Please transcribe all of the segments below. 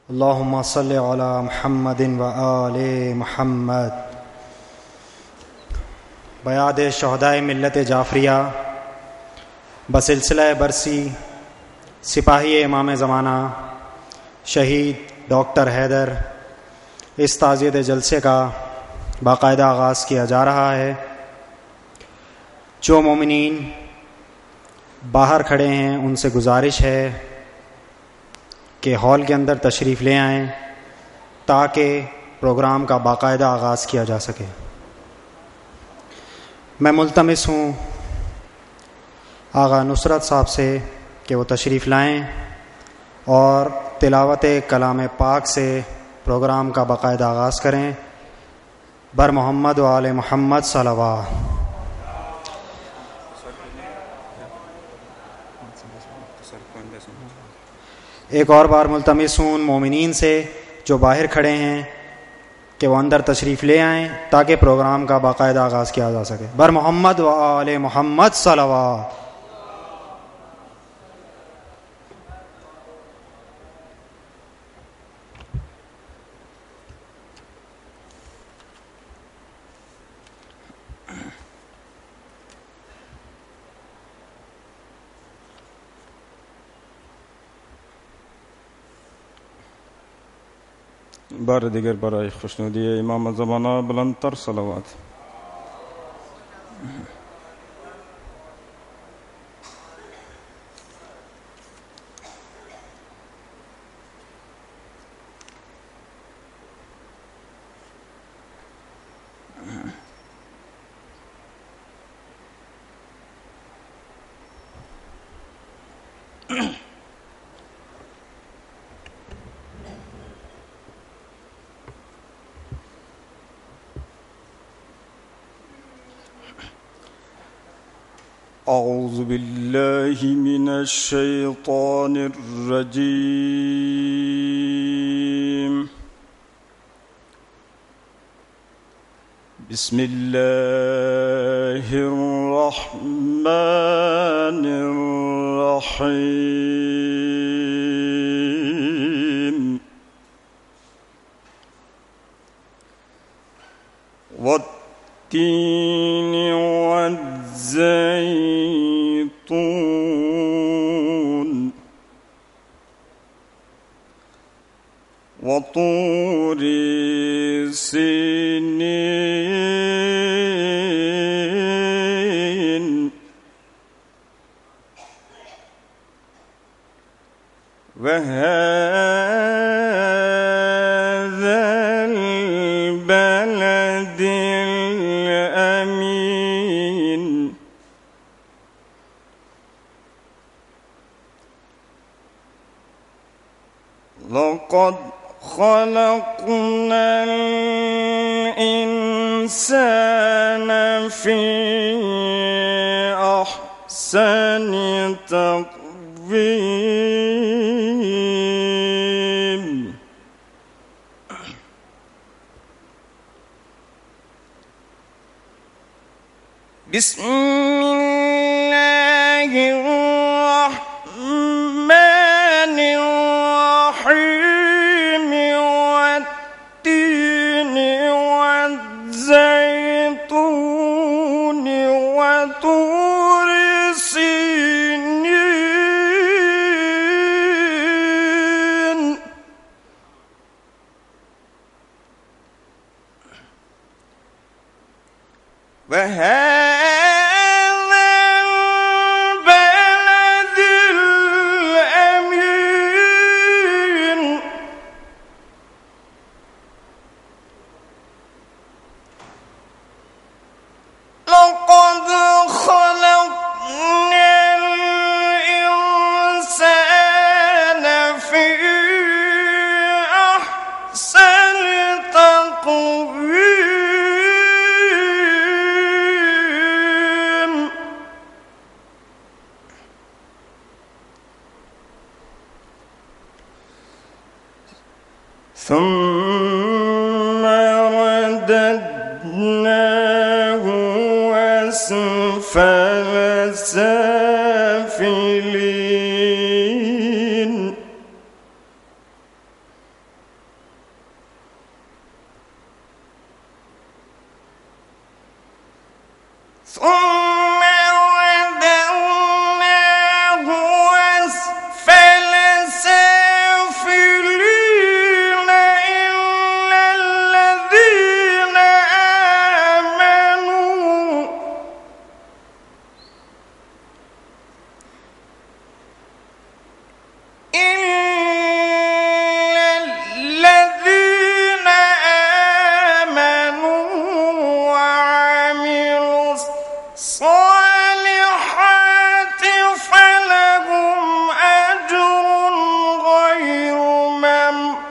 اللہم صلی علی محمد و آل محمد۔ بیاد شہدائے ملت جعفریہ بسلسلہ برسی سپاہی امام زمانہ شہید ڈاکٹر حیدر، اس تعزیت جلسے کا باقاعدہ آغاز کیا جا رہا ہے۔ جو مومنین باہر کھڑے ہیں ان سے گزارش ہے کہ ہال کے اندر تشریف لے آئیں تاکہ پروگرام کا باقاعدہ آغاز کیا جا سکے۔ میں ملتمس ہوں آغا نصرت صاحب سے کہ وہ تشریف لائیں اور تلاوت کلام پاک سے پروگرام کا باقاعدہ آغاز کریں۔ بر محمد و آل محمد صلوات۔ ایک اور بار ملتمس ہوں مومنین سے جو باہر کھڑے ہیں کہ وہ اندر تشریف لے آئیں تاکہ پروگرام کا باقاعدہ آغاز کیا جا سکے۔ بر محمد و آل محمد صلوات۔ بار دیگر برای خوشنودی امام زمانہ بلندتر صلوات۔ اعوذ باللہ من الشیطان الرجیم، بسم اللہ الرحمن الرحیم۔ والتین والزیتون وطور سینین وهذا البلد الأمين لقد خلقنا الإنسان في أحسن تقويم بسم الله الرحمن الرحيم والتين والزيتون وطور سينين وهذا البلد الأمين لقد خلقنا الإنسان في أحسن تقويم ثم رددناه أسفل سافلين ثم رددناه أسفل سافلين إلا الذين آمنوا وعملوا الصالحات فلهم أجر غير ممنون.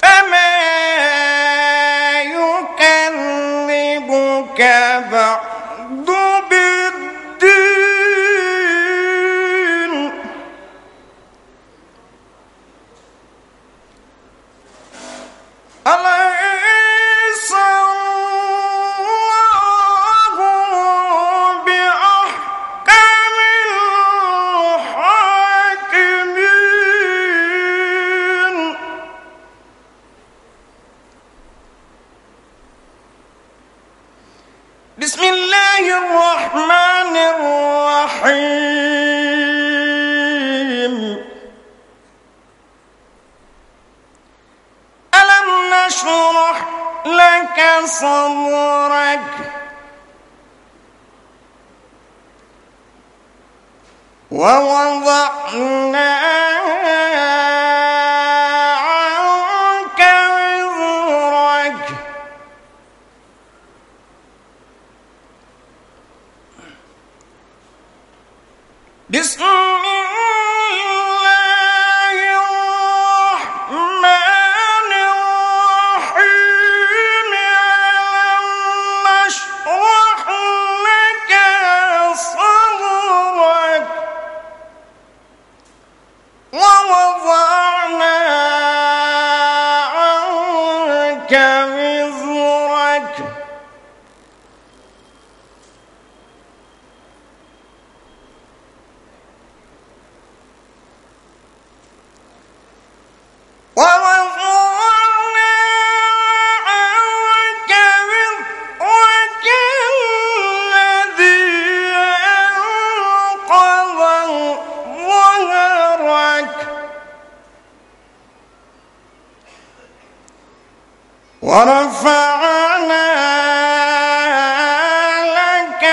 فما يكذبك بعد بالدين أليس الله بأحكم الحاكمين. بسم الله الرحمن الرحيم. ألم نشرح لك صدرك ووضعنا عنك وزرك بسم الله الرحمن الرحيم. ألم نشرح لك صدرك ووضعنا عنك وزرك ووضعنا عنك وزرك الذي أنقض ظهرك ورفعنا لك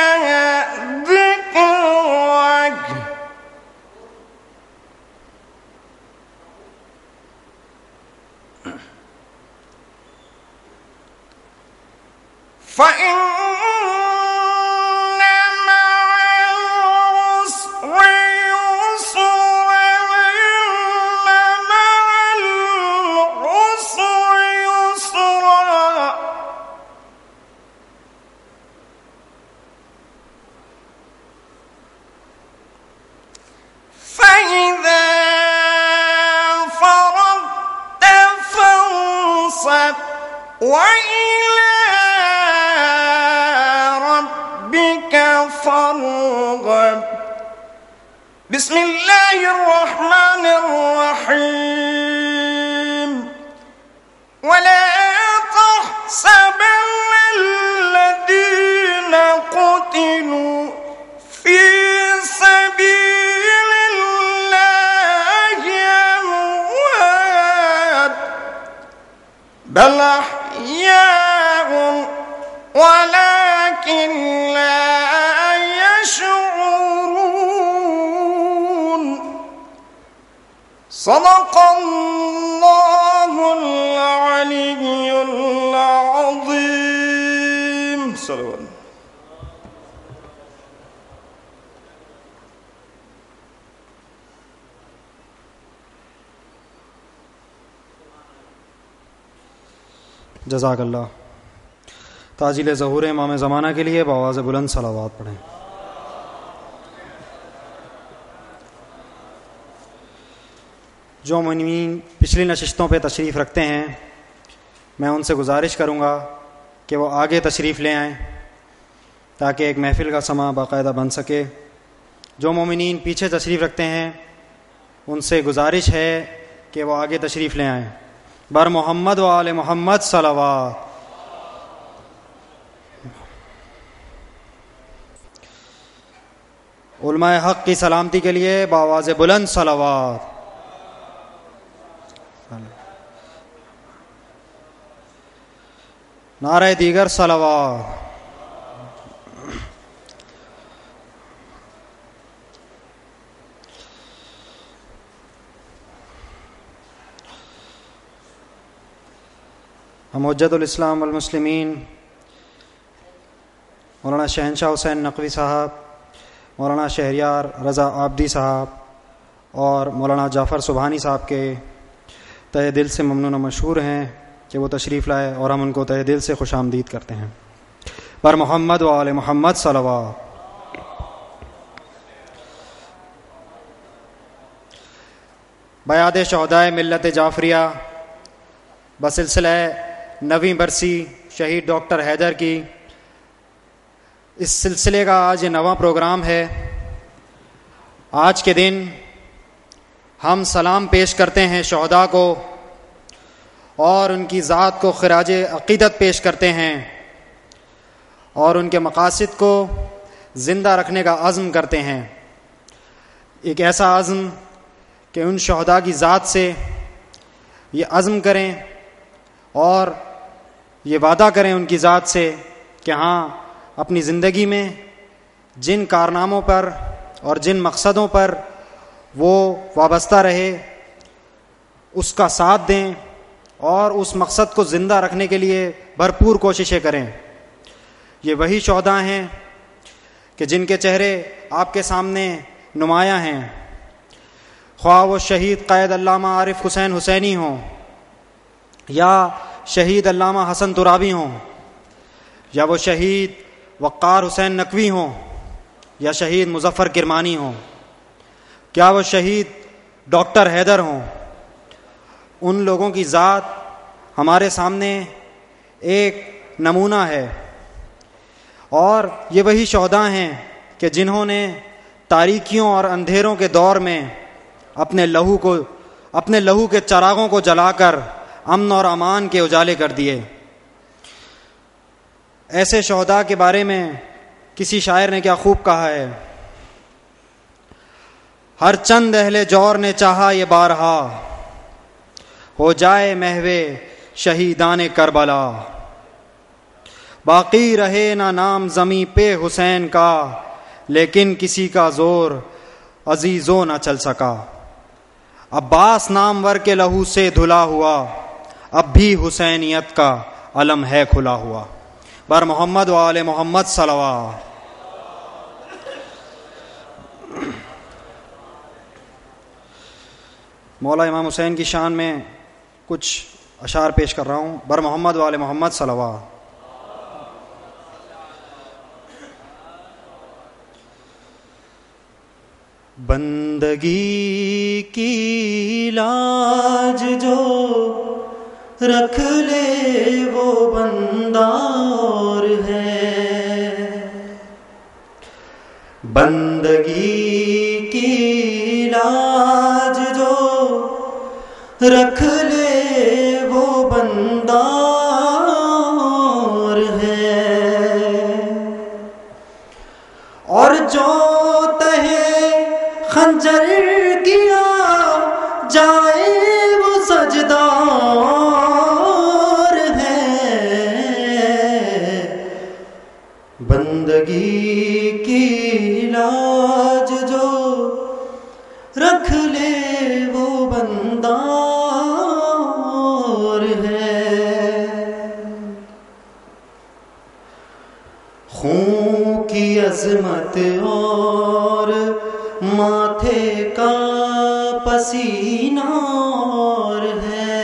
ذكرك فإن مع العسر يسرا إن مع العسر يسرا فإذا فرغت فانصب وإلى ربك فارغب. بسم الله الرحمن الرحيم. ولا تحسبن الذين قتلوا في سبيل الله أموات بل أحياء ولكن لا يشعرون. صدق الله العلي العظيم. صلوات. جزاک اللہ. تعجیل ظہور امام زمانہ کے لیے بآواز بلند صلوات پڑھیں. جو منوین پچھلی نشستوں پہ تشریف رکھتے ہیں میں ان سے گزارش کروں گا کہ وہ آگے تشریف لے آئیں تاکہ ایک محفل کا سما باقاعدہ بن سکے۔ جو مومنین پیچھے تشریف رکھتے ہیں ان سے گزارش ہے کہ وہ آگے تشریف لے آئیں۔ بر محمد و آل محمد صلوات۔ علماء حق کی سلامتی کے لیے بآواز بلند صلوات۔ نعرہ دیگر صلوات۔ ہم حجت الاسلام والمسلمین مولانا شہنشاہ حسین نقوی صاحب، مولانا شہریار رضا عابدی صاحب اور مولانا جعفر سبحانی صاحب کے تہ دل سے ممنون و مشہور ہیں کہ وہ تشریف لائے، اور ہم ان کو تہ دل سے خوش آمدید کرتے ہیں۔ پر محمد و آل محمد صلوات۔ بیعت شہدائے ملت جعفریہ بسلسلہ 9ویں برسی شہید ڈاکٹر حیدر کی، اس سلسلے کا آج 9واں پروگرام ہے۔ آج کے دن ہم سلام پیش کرتے ہیں شہداء کو اور ان کی ذات کو خراج عقیدت پیش کرتے ہیں اور ان کے مقاصد کو زندہ رکھنے کا عزم کرتے ہیں۔ ایک ایسا عزم کہ ان شہداء کی ذات سے یہ عزم کریں اور یہ وعدہ کریں ان کی ذات سے کہ ہاں اپنی زندگی میں جن کارناموں پر اور جن مقصدوں پر وہ وابستہ رہے اس کا ساتھ دیں اور اس مقصد کو زندہ رکھنے کے لیے بھرپور کوششیں کریں۔ یہ وہی شہداء ہیں کہ جن کے چہرے آپ کے سامنے نمایاں ہیں، خواہ وہ شہید قائد علامہ عارف حسین حسینی ہوں یا شہید علامہ حسن ترابی ہوں یا وہ شہید وقار حسین نقوی ہوں یا شہید مظفر کرمانی ہوں، کیا وہ شہید ڈاکٹر حیدر ہوں۔ ان لوگوں کی ذات ہمارے سامنے ایک نمونہ ہے، اور یہ وہی شہداء ہیں کہ جنہوں نے تاریکیوں اور اندھیروں کے دور میں اپنے لہو کے چراغوں کو جلا کر امن اور امان کے اجالے کر دیے۔ ایسے شہداء کے بارے میں کسی شاعر نے کیا خوب کہا ہے، ہر چند اہل جور نے چاہا یہ بارہا، ہو جائے محو شہیدان کربلا، باقی رہے نہ نام زمیں پہ حسین کا، لیکن کسی کا زور عزیزوں نہ چل سکا، عباس نامور کے لہو سے دھلا ہوا، اب بھی حسینیت کا علم ہے کھلا ہوا۔ بر محمد و آل محمد صلوات۔ مولا امام حسین کی شان میں کچھ اشعار پیش کر رہا ہوں۔ بر محمد و آل محمد صلوات۔ بندگی کی لاج جو رکھ لے وہ بندہ اور ہے، بندگی کی لاج جو رکھ لے وہ بندہ اور ہے، اور جو تہے خنجر کیا جائے وہ سجدہ اور ہے، بندگی کی لاج جو رکھ لے وہ بندہ اور ہے، خون کی عظمت اور ماتھے کا پسینہ اور ہے،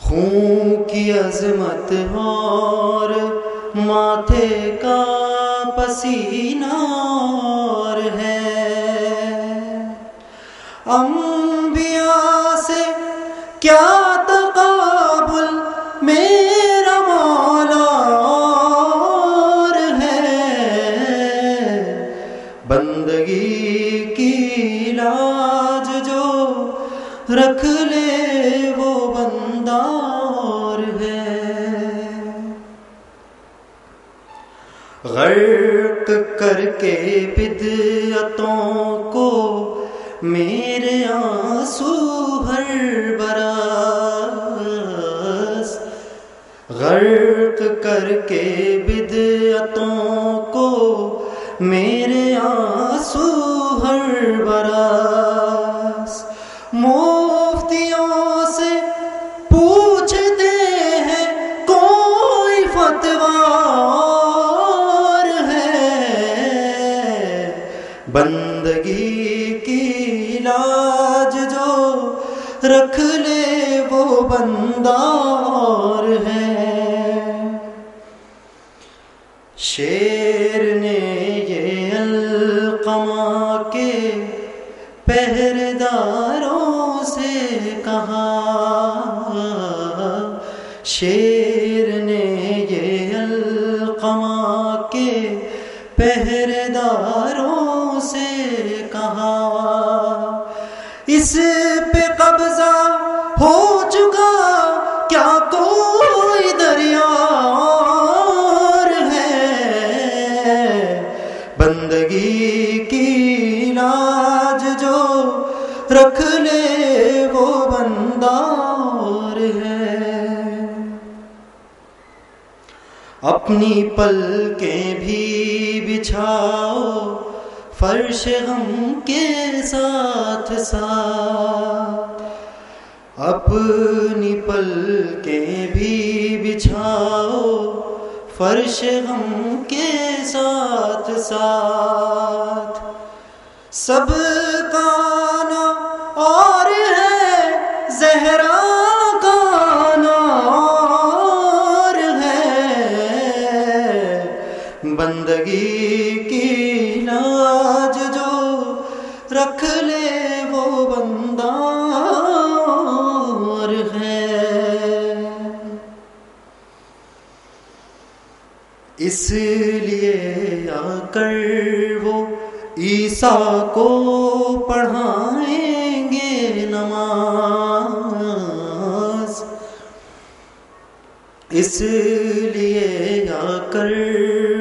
خون کی عظمت اور ماتھے کا پسینہ اور ہے، انبیاء سے کیا تقابل میرا مولا جو رکھ لے وہ بندہ اور ہے، غرق کر کے بدعتوں کو میرے آنسو ہر برس، غرق کر کے بدعتوں کو میرے آنسو ہر برس، مفتیوں سے پوچھتے ہیں کوئی فتویٰ ہے، بندگی کی لاج جو رکھ لے وہ بندہ اور ہے، شیر نے یہ القما کے پہرےداروں سے کہا، شیر نے یہ القما کے پہرےداروں سے کہا، اس پہ قبضہ ہو چکا کیا کوئی دریا اور ہے، بندگی کی لاج جو رکھ لے وہ بندہ اور ہے، اپنی پلکیں بھی بچھاؤ فرش غم کے ساتھ ساتھ، اپنی پلکیں بھی بچھاؤ فرش غم کے ساتھ ساتھ، سب کا نا اور ہے زہرا کا نا اور ہے، بندگی کی لاج جو رکھ لے وہ بندہ اور ہے، اس لیے آ کر وہ عیسیٰ کو پڑھائیں گے نماز، اس لیے آ کر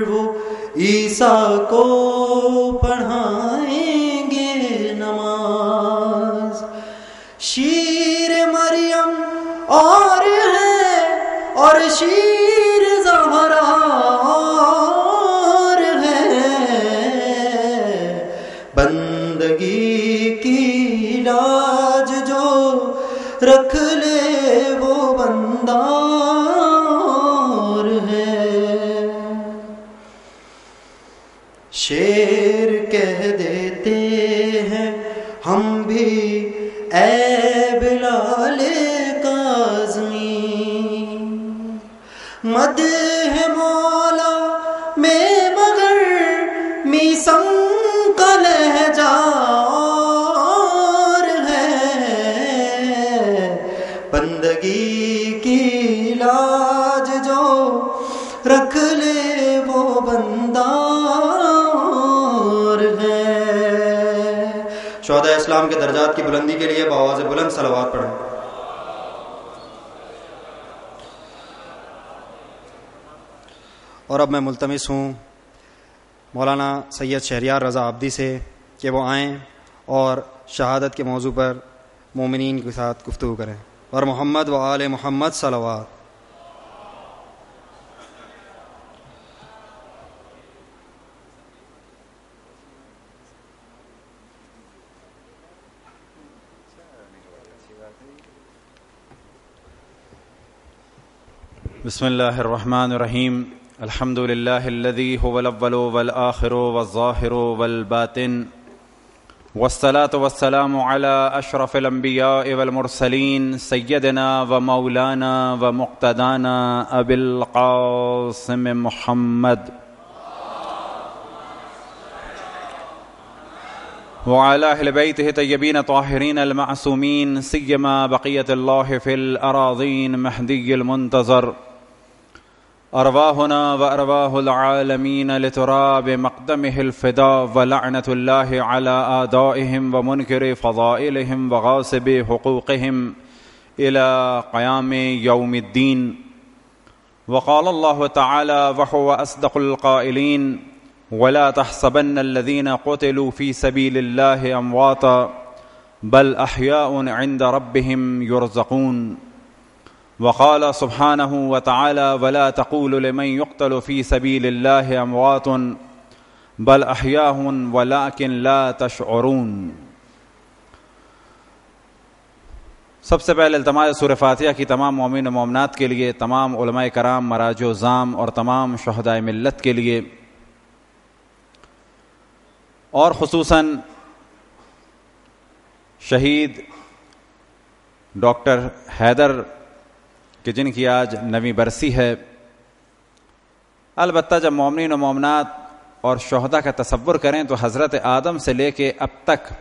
وہ عیسیٰ کو پڑھائیں گے نماز، شیر مریم اور ہے اور شیر زہرا اور ہے، بندگی کی لاج جو رکھ لے وہ بندہ اور ہے، شیر کہہ دیتے ہیں ہم بھی اے بلال کاظمی، مدح مولا میں مگر میسم کا لہجہ اور ہے، بندگی کی لاج جو رکھ لے وہ بندہ اور ہے، شہداء اسلام کے درجات کی بلندی کے لیے بآواز بلند صلوات پڑھیں۔ اور اب میں ملتمس ہوں مولانا سید شہریار رضا عابدی سے کہ وہ آئیں اور شہادت کے موضوع پر مومنین کے ساتھ گفتگو کریں، اور محمد و آل محمد صلوات۔ بسم اللہ الرحمن الرحیم، الحمد للہ الذی هو الاول والآخر والظاہر والباطن، والصلاة والسلام علی اشرف الانبیاء والمرسلین، سیدنا و مولانا و مقتدانا ابی القاسم محمد وعلى اہل بیتہ طیبین طاہرین المعصومین، سیما بقیت اللہ فی الاراضین مہدی المنتظر، أرواحنا وأرواح العالمين لتراب مقدمه الفداء ولعنة الله على أعدائهم ومنكر فضائلهم وغاصب حقوقهم إلى قيام يوم الدين. وقال الله تعالى وهو أصدق القائلين: ولا تحسبن الذين قتلوا في سبيل الله أمواتا بل أحياء عند ربهم يرزقون. وقال سبحانه وتعالى: ولا تقولوا لمن يقتل في سبيل الله أموات بل أحياء ولكن لا تشعرون. سب سے پہلے التماس سورہ فاتحہ کی تمام مومن و مومنات کے لیے، تمام علماء کرام، مراجع و زام اور تمام شہدائے ملت کے لیے، اور خصوصاً شہید ڈاکٹر حیدر کہ جن کی آج 9ویں برسی ہے. البتہ جب مومنین و مومنات اور شہداء کا تصور کریں تو حضرت آدم سے لے کے اب تک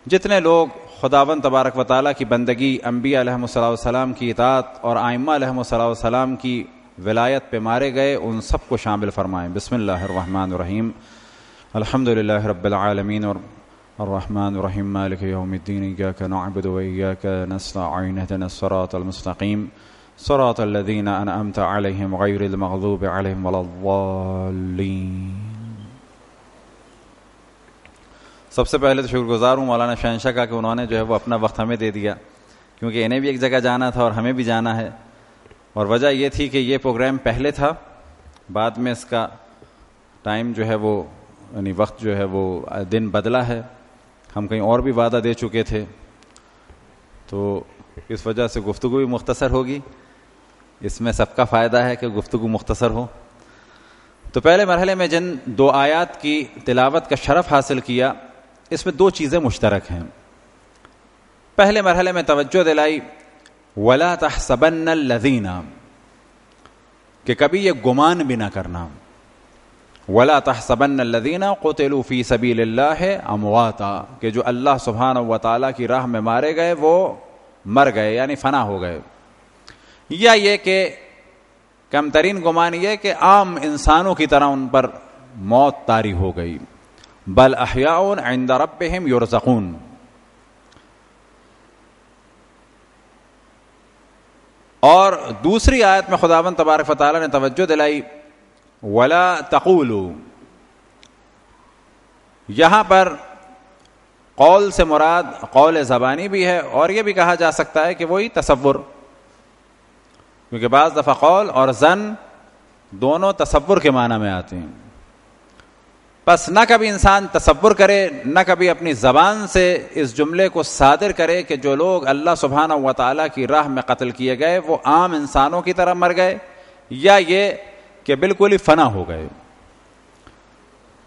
جتنے لوگ خداوند تبارک و تعالیٰ کی بندگی، انبیاء علیہم السلام کی اطاعت اور ائمہ علیہم السلام کی ولایت پہ مارے گئے، ان سب کو شامل فرمائیں. بسم اللہ الرحمن الرحیم. الحمدللہ رب العالمین الرحمن الرحیم مالک یوم الدین. ایاک نعبد و ایاک نستعین. اهدنا الصراط المستقیم صراط الذین انعمت علیہم غیر المغضوب علیہم ولا الضالین. سب سے پہلے تو شکر گزار ہوں مولانا شہنشاہ کا کہ انہوں نے جو ہے وہ اپنا وقت ہمیں دے دیا، کیونکہ انہیں بھی ایک جگہ جانا تھا اور ہمیں بھی جانا ہے. اور وجہ یہ تھی کہ یہ پروگرام پہلے تھا، بعد میں اس کا ٹائم جو ہے وہ یعنی وقت جو ہے وہ دن بدلا ہے. ہم کہیں اور بھی وعدہ دے چکے تھے، تو اس وجہ سے گفتگو بھی مختصر ہوگی. اس میں سب کا فائدہ ہے کہ گفتگو مختصر ہو. تو پہلے مرحلے میں جن 2 آیات کی تلاوت کا شرف حاصل کیا، اس میں 2 چیزیں مشترک ہیں. پہلے مرحلے میں توجہ دلائی وَلَا تَحْسَبَنَّ الَّذِينَ، کہ کبھی یہ گمان بھی نہ کرنا، وَلَا تَحْسَبَنَّ الَّذِينَ قُتِلُوا فِي سَبِيلِ اللَّهِ أَمْوَاتًا، کہ جو اللہ سبحانہ و تعالیٰ کی راہ میں مارے گئے وہ مر گئے یعنی فنا ہو گئے. یا یہ کہ کم ترین گمان یہ کہ عام انسانوں کی طرح ان پر موت طاری ہو گئی. بل احیاء عند ربهم یرزقون. اور دوسری آیت میں خداوند تبارک و تعالی نے توجہ دلائی ولا تقولوا. یہاں پر قول سے مراد قول زبانی بھی ہے اور یہ بھی کہا جا سکتا ہے کہ وہی تصور، کیونکہ بعض دفعہ قول اور ظن دونوں تصور کے معنی میں آتے ہیں. پس نہ کبھی انسان تصور کرے، نہ کبھی اپنی زبان سے اس جملے کو صادر کرے کہ جو لوگ اللہ سبحانہ و تعالیٰ کی راہ میں قتل کیے گئے وہ عام انسانوں کی طرح مر گئے، یا یہ کہ بالکل ہی فنا ہو گئے.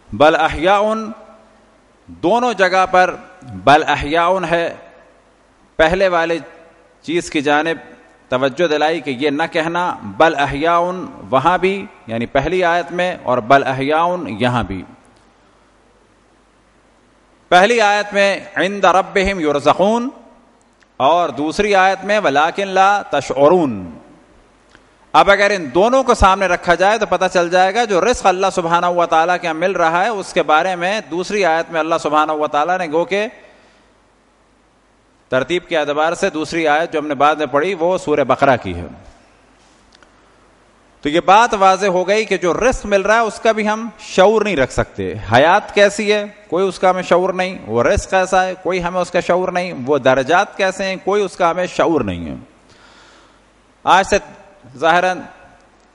بل احیاء، دونوں جگہ پر بل احیاء ہے. پہلے والے چیز کی جانب توجہ دلائی کہ یہ نہ کہنا بل احیاء وہاں بھی، یعنی پہلی آیت میں، اور بل احیاء یہاں بھی. پہلی آیت میں عند ربہم یرزقون اور دوسری آیت میں ولکن لا تشعرون. اب اگر ان دونوں کو سامنے رکھا جائے تو پتہ چل جائے گا جو رزق اللہ سبحانہ و تعالیٰ کے یہاں مل رہا ہے اس کے بارے میں دوسری آیت میں اللہ سبحانہ و تعالیٰ نے گو کہ ترتیب کے اعتبار سے دوسری آیت جو ہم نے بعد میں پڑھی وہ سورہ بقرہ کی ہے. تو یہ بات واضح ہو گئی کہ جو رزق مل رہا ہے اس کا بھی ہم شعور نہیں رکھ سکتے. حیات کیسی ہے کوئی اس کا ہمیں شعور نہیں، وہ رزق کیسا ہے کوئی ہمیں اس کا شعور نہیں، وہ درجات کیسے ہیں کوئی اس کا ہمیں شعور نہیں ہے. آج سے ظاہراً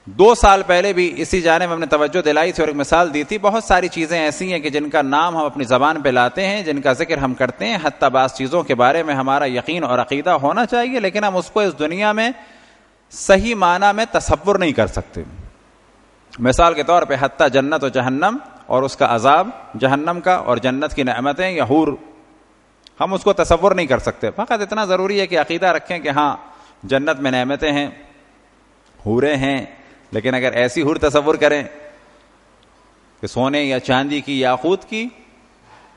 2 سال پہلے بھی اسی جانب ہم نے توجہ دلائی تھی اور ایک مثال دی تھی. بہت ساری چیزیں ایسی ہیں کہ جن کا نام ہم اپنی زبان پہ لاتے ہیں، جن کا ذکر ہم کرتے ہیں، حتیٰ بعض چیزوں کے بارے میں ہمارا یقین اور عقیدہ ہونا چاہیے لیکن ہم اس کو اس دنیا میں صحیح معنی میں تصور نہیں کر سکتے. مثال کے طور پہ حتیٰ جنت و جہنم اور اس کا عذاب، جہنم کا اور جنت کی نعمتیں یا حور، ہم اس کو تصور نہیں کر سکتے. فقط اتنا ضروری ہے کہ عقیدہ رکھیں کہ ہاں جنت میں نعمتیں ہیں، حوریں ہیں، لیکن اگر ایسی حور تصور کریں کہ سونے یا چاندی کی، یاقوت کی،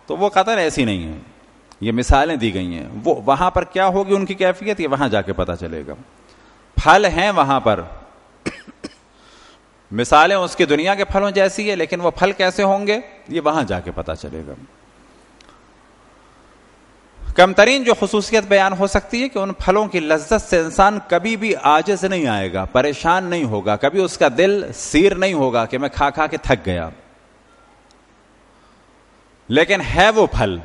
تو وہ قطعاً ایسی نہیں ہیں. یہ مثالیں دی گئی ہیں. وہ وہاں پر کیا ہوگی ان کی کیفیت یہ وہاں جا کے پتہ چلے گا. پھل ہیں وہاں پر مثالیں اس کی دنیا کے پھلوں جیسی ہے، لیکن وہ پھل کیسے ہوں گے یہ وہاں جا کے پتہ چلے گا. کم ترین جو خصوصیت بیان ہو سکتی ہے کہ ان پھلوں کی لذت سے انسان کبھی بھی عاجز نہیں آئے گا، پریشان نہیں ہوگا، کبھی اس کا دل سیر نہیں ہوگا کہ میں کھا کھا کے تھک گیا. لیکن ہے وہ پھل.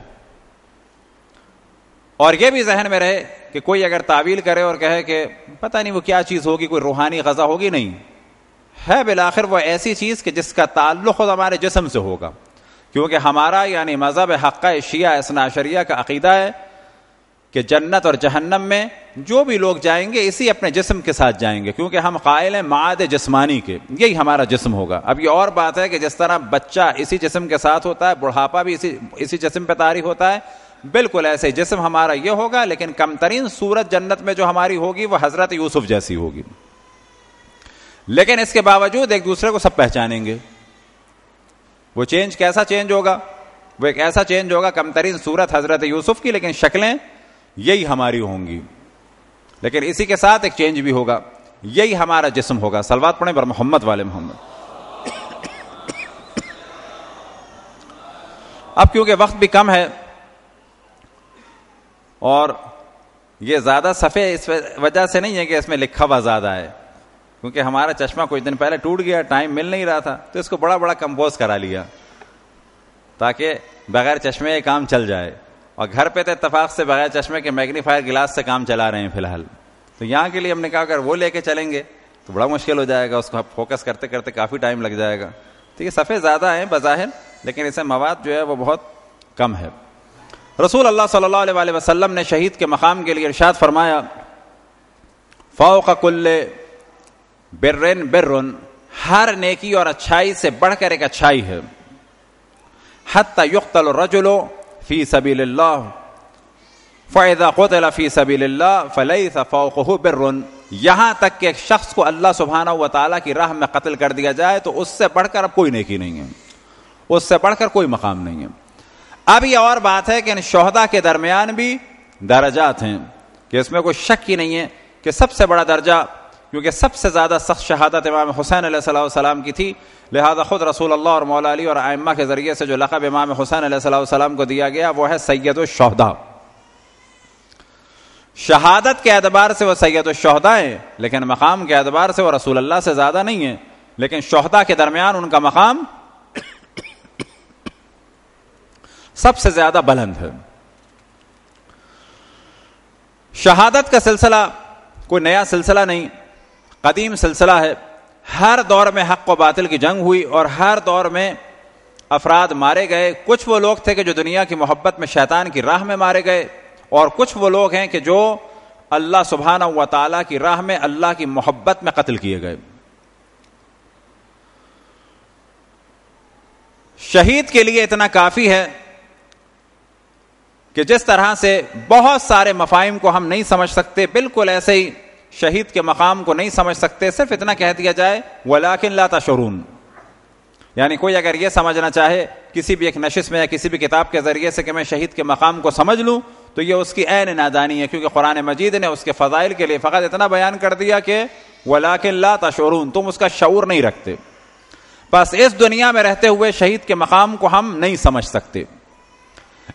اور یہ بھی ذہن میں رہے کہ کوئی اگر تعویل کرے اور کہے کہ پتہ نہیں وہ کیا چیز ہوگی، کوئی روحانی غذا ہوگی، نہیں ہے، بالآخر وہ ایسی چیز کہ جس کا تعلق خود ہمارے جسم سے ہوگا. کیونکہ ہمارا یعنی مذہب حقہ شیعہ اثنا عشریہ کا عقیدہ ہے کہ جنت اور جہنم میں جو بھی لوگ جائیں گے اسی اپنے جسم کے ساتھ جائیں گے، کیونکہ ہم قائل ہیں معاد جسمانی کے، یہی ہمارا جسم ہوگا. اب یہ اور بات ہے کہ جس طرح بچہ اسی جسم کے ساتھ ہوتا ہے، بڑھاپا بھی اسی جسم پہ طاری ہوتا ہے، بالکل ایسے جسم ہمارا یہ ہوگا، لیکن کم ترین صورت جنت میں جو ہماری ہوگی وہ حضرت یوسف جیسی ہوگی. لیکن اس کے باوجود ایک دوسرے کو سب پہچانیں گے. وہ چینج کیسا چینج ہوگا؟ وہ ایک ایسا چینج ہوگا کم ترین صورت حضرت یوسف کی، لیکن شکلیں یہی ہماری ہوں گی. لیکن اسی کے ساتھ ایک چینج بھی ہوگا، یہی ہمارا جسم ہوگا. صلوات پڑھیں بر محمد والے محمد. اب کیونکہ وقت بھی کم ہے اور یہ زیادہ صفحے اس وجہ سے نہیں ہے کہ اس میں لکھا ہوا زیادہ ہے، کیونکہ ہمارا چشمہ کچھ دن پہلے ٹوٹ گیا، ٹائم مل نہیں رہا تھا، تو اس کو بڑا بڑا کمپوز کرا لیا تاکہ بغیر چشمے یہ کام چل جائے. اور گھر پہ تو اتفاق سے بغیر چشمے کے میگنیفائر گلاس سے کام چلا رہے ہیں فی الحال. تو یہاں کے لیے ہم نے کہا اگر وہ لے کے چلیں گے تو بڑا مشکل ہو جائے گا، اس کو فوکس کرتے کرتے کافی ٹائم لگ جائے گا. تو یہ صفحے زیادہ ہیں بظاہر، لیکن اسے مواد جو ہے وہ بہت کم ہے. رسول اللہ صلی اللہ علیہ وسلم نے شہید کے مقام کے لیے ارشاد فرمایا، فوق کل برن برن، ہر نیکی اور اچھائی سے بڑھ کر ایک اچھائی ہے. حتی یقتل الرجل فی سبیل اللہ فاذا قتل فی سبیل اللہ فلیس فوقہ برن، یہاں تک کہ ایک شخص کو اللہ سبحانہ و تعالیٰ کی راہ میں قتل کر دیا جائے تو اس سے بڑھ کر اب کوئی نیکی نہیں ہے، اس سے بڑھ کر کوئی مقام نہیں ہے. اب یہ اور بات ہے کہ ان شہداء کے درمیان بھی درجات ہیں، کہ اس میں کوئی شک ہی نہیں ہے کہ سب سے بڑا درجہ، کیونکہ سب سے زیادہ سخت شہادت امام حسین علیہ السلام کی تھی، لہذا خود رسول اللہ اور مولا علی اور ائمہ کے ذریعے سے جو لقب امام حسین علیہ السلام کو دیا گیا وہ ہے سید الشہداء. شہادت کے اعتبار سے وہ سید الشہداء ہیں، لیکن مقام کے اعتبار سے وہ رسول اللہ سے زیادہ نہیں ہیں، لیکن شہداء کے درمیان ان کا مقام سب سے زیادہ بلند ہے. شہادت کا سلسلہ کوئی نیا سلسلہ نہیں، قدیم سلسلہ ہے. ہر دور میں حق و باطل کی جنگ ہوئی اور ہر دور میں افراد مارے گئے. کچھ وہ لوگ تھے کہ جو دنیا کی محبت میں شیطان کی راہ میں مارے گئے، اور کچھ وہ لوگ ہیں کہ جو اللہ سبحانہ و تعالیٰ کی راہ میں اللہ کی محبت میں قتل کیے گئے. شہید کے لیے اتنا کافی ہے کہ جس طرح سے بہت سارے مفاہیم کو ہم نہیں سمجھ سکتے، بالکل ایسے ہی شہید کے مقام کو نہیں سمجھ سکتے. صرف اتنا کہہ دیا جائے وَلَٰكِن لَا تَشْعُرُونَ، یعنی کوئی اگر یہ سمجھنا چاہے کسی بھی ایک نشست میں یا کسی بھی کتاب کے ذریعے سے کہ میں شہید کے مقام کو سمجھ لوں، تو یہ اس کی عین نادانی ہے، کیونکہ قرآن مجید نے اس کے فضائل کے لیے فقط اتنا بیان کر دیا کہ وَلَٰكِن لَا تَشْعُرُونَ، تم اس کا شعور نہیں رکھتے. بس اس دنیا میں رہتے ہوئے شہید کے مقام کو ہم نہیں سمجھ سکتے.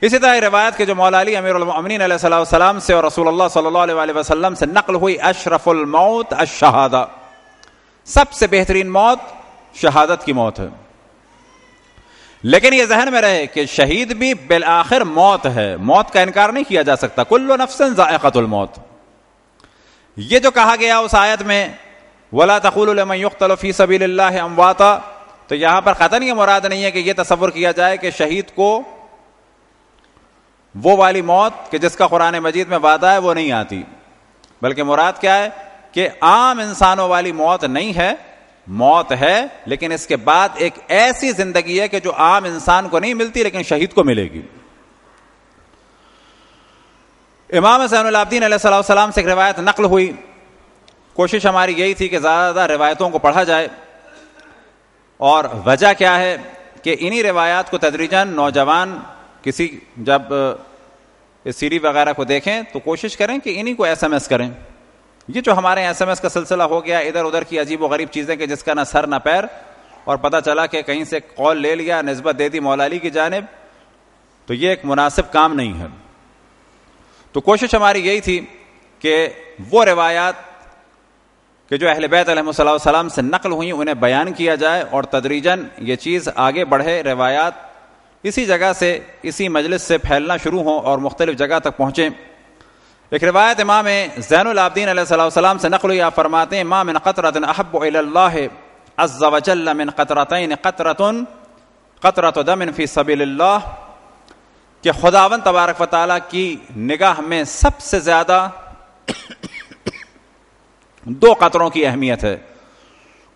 اسی طرح روایت کے جو مولا علی امیر المؤمنین علیہ السلام سے اور رسول اللہ صلی اللہ علیہ وسلم سے نقل ہوئی، اشرف الموت الشہادہ، سب سے بہترین موت شہادت کی موت ہے. لیکن یہ ذہن میں رہے کہ شہید بھی بالآخر موت ہے، موت کا انکار نہیں کیا جا سکتا. کل نفس ذائقۃ الموت، یہ جو کہا گیا اس آیت میں وَلَا تَقُولُوا لِمَن يُقْتَلُ فِي سَبِيلِ اللَّهِ أَمْوَاتًا، تو یہاں پر قطعاً یہ مراد نہیں ہے کہ یہ تصور کیا جائے کہ شہید کو وہ والی موت کہ جس کا قرآن مجید میں وعدہ ہے وہ نہیں آتی، بلکہ مراد کیا ہے کہ عام انسانوں والی موت نہیں ہے، موت ہے لیکن اس کے بعد ایک ایسی زندگی ہے کہ جو عام انسان کو نہیں ملتی لیکن شہید کو ملے گی. امام زین العابدین علیہ السلام سے ایک روایت نقل ہوئی. کوشش ہماری یہی تھی کہ زیادہ روایتوں کو پڑھا جائے، اور وجہ کیا ہے کہ انہی روایات کو تدریجاً نوجوان کسی جب اس سیری وغیرہ کو دیکھیں تو کوشش کریں کہ انہی کو ایس ایم ایس کریں یہ جو ہمارے ایس ایم ایس کا سلسلہ ہو گیا, ادھر ادھر کی عجیب و غریب چیزیں کہ جس کا نہ سر نہ پیر, اور پتہ چلا کہ کہیں سے کال لے لیا, نسبت دے دی مولا علی کی جانب, تو یہ ایک مناسب کام نہیں ہے. تو کوشش ہماری یہی تھی کہ وہ روایات کہ جو اہل بیت علیہ السلام سے نقل ہوئی انہیں بیان کیا جائے, اور تدریجاً یہ چیز آگے بڑھے, روایات اسی جگہ سے, اسی مجلس سے پھیلنا شروع ہوں اور مختلف جگہ تک پہنچیں. ایک روایت امام زین العابدین علیہ السلام سے نقل ہوئی, آپ فرماتے ہیں ما من قطرۃ احب الی اللہ عز وجل من قطرتین قطرۃ دم فی سبیل اللہ, کہ خداوند تبارک و تعالیٰ کی نگاہ میں سب سے زیادہ دو قطروں کی اہمیت ہے.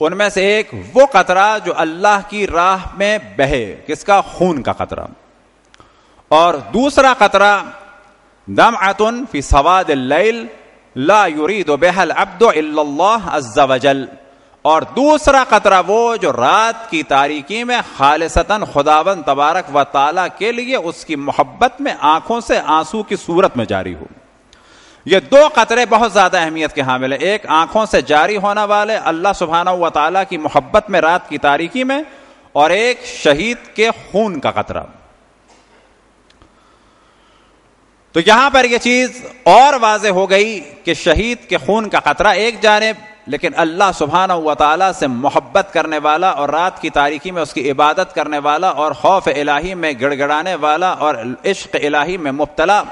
ان میں سے ایک وہ قطرہ جو اللہ کی راہ میں بہے, کس کا, خون کا قطرہ, اور دوسرا قطرہ دمعۃ فی سواد اللیل لا یرید بها العبد الا اللہ عز وجل, اور دوسرا قطرہ وہ جو رات کی تاریکی میں خالصتاً خداوند تبارک و تعالیٰ کے لیے اس کی محبت میں آنکھوں سے آنسو کی صورت میں جاری ہو. یہ دو قطرے بہت زیادہ اہمیت کے حامل ہیں, ایک آنکھوں سے جاری ہونے والے اللہ سبحانہ و تعالیٰ کی محبت میں رات کی تاریکی میں, اور ایک شہید کے خون کا قطرہ. تو یہاں پر یہ چیز اور واضح ہو گئی کہ شہید کے خون کا قطرہ ایک جانب, لیکن اللہ سبحانہ و تعالیٰ سے محبت کرنے والا اور رات کی تاریکی میں اس کی عبادت کرنے والا اور خوف الہی میں گڑ گڑانے والا اور عشق الہی میں مبتلا,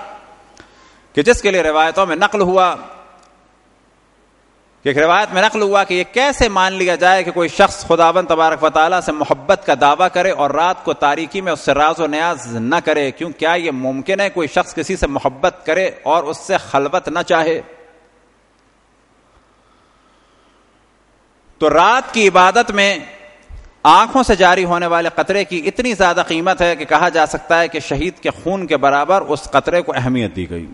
کہ جس کے لیے روایتوں میں نقل ہوا, کہ ایک روایت میں نقل ہوا کہ یہ کیسے مان لیا جائے کہ کوئی شخص خداوند تبارک و تعالیٰ سے محبت کا دعویٰ کرے اور رات کو تاریکی میں اس سے راز و نیاز نہ کرے. کیوں, کیا یہ ممکن ہے کوئی شخص کسی سے محبت کرے اور اس سے خلوت نہ چاہے؟ تو رات کی عبادت میں آنکھوں سے جاری ہونے والے قطرے کی اتنی زیادہ قیمت ہے کہ کہا جا سکتا ہے کہ شہید کے خون کے برابر اس قطرے کو اہمیت دی گئی.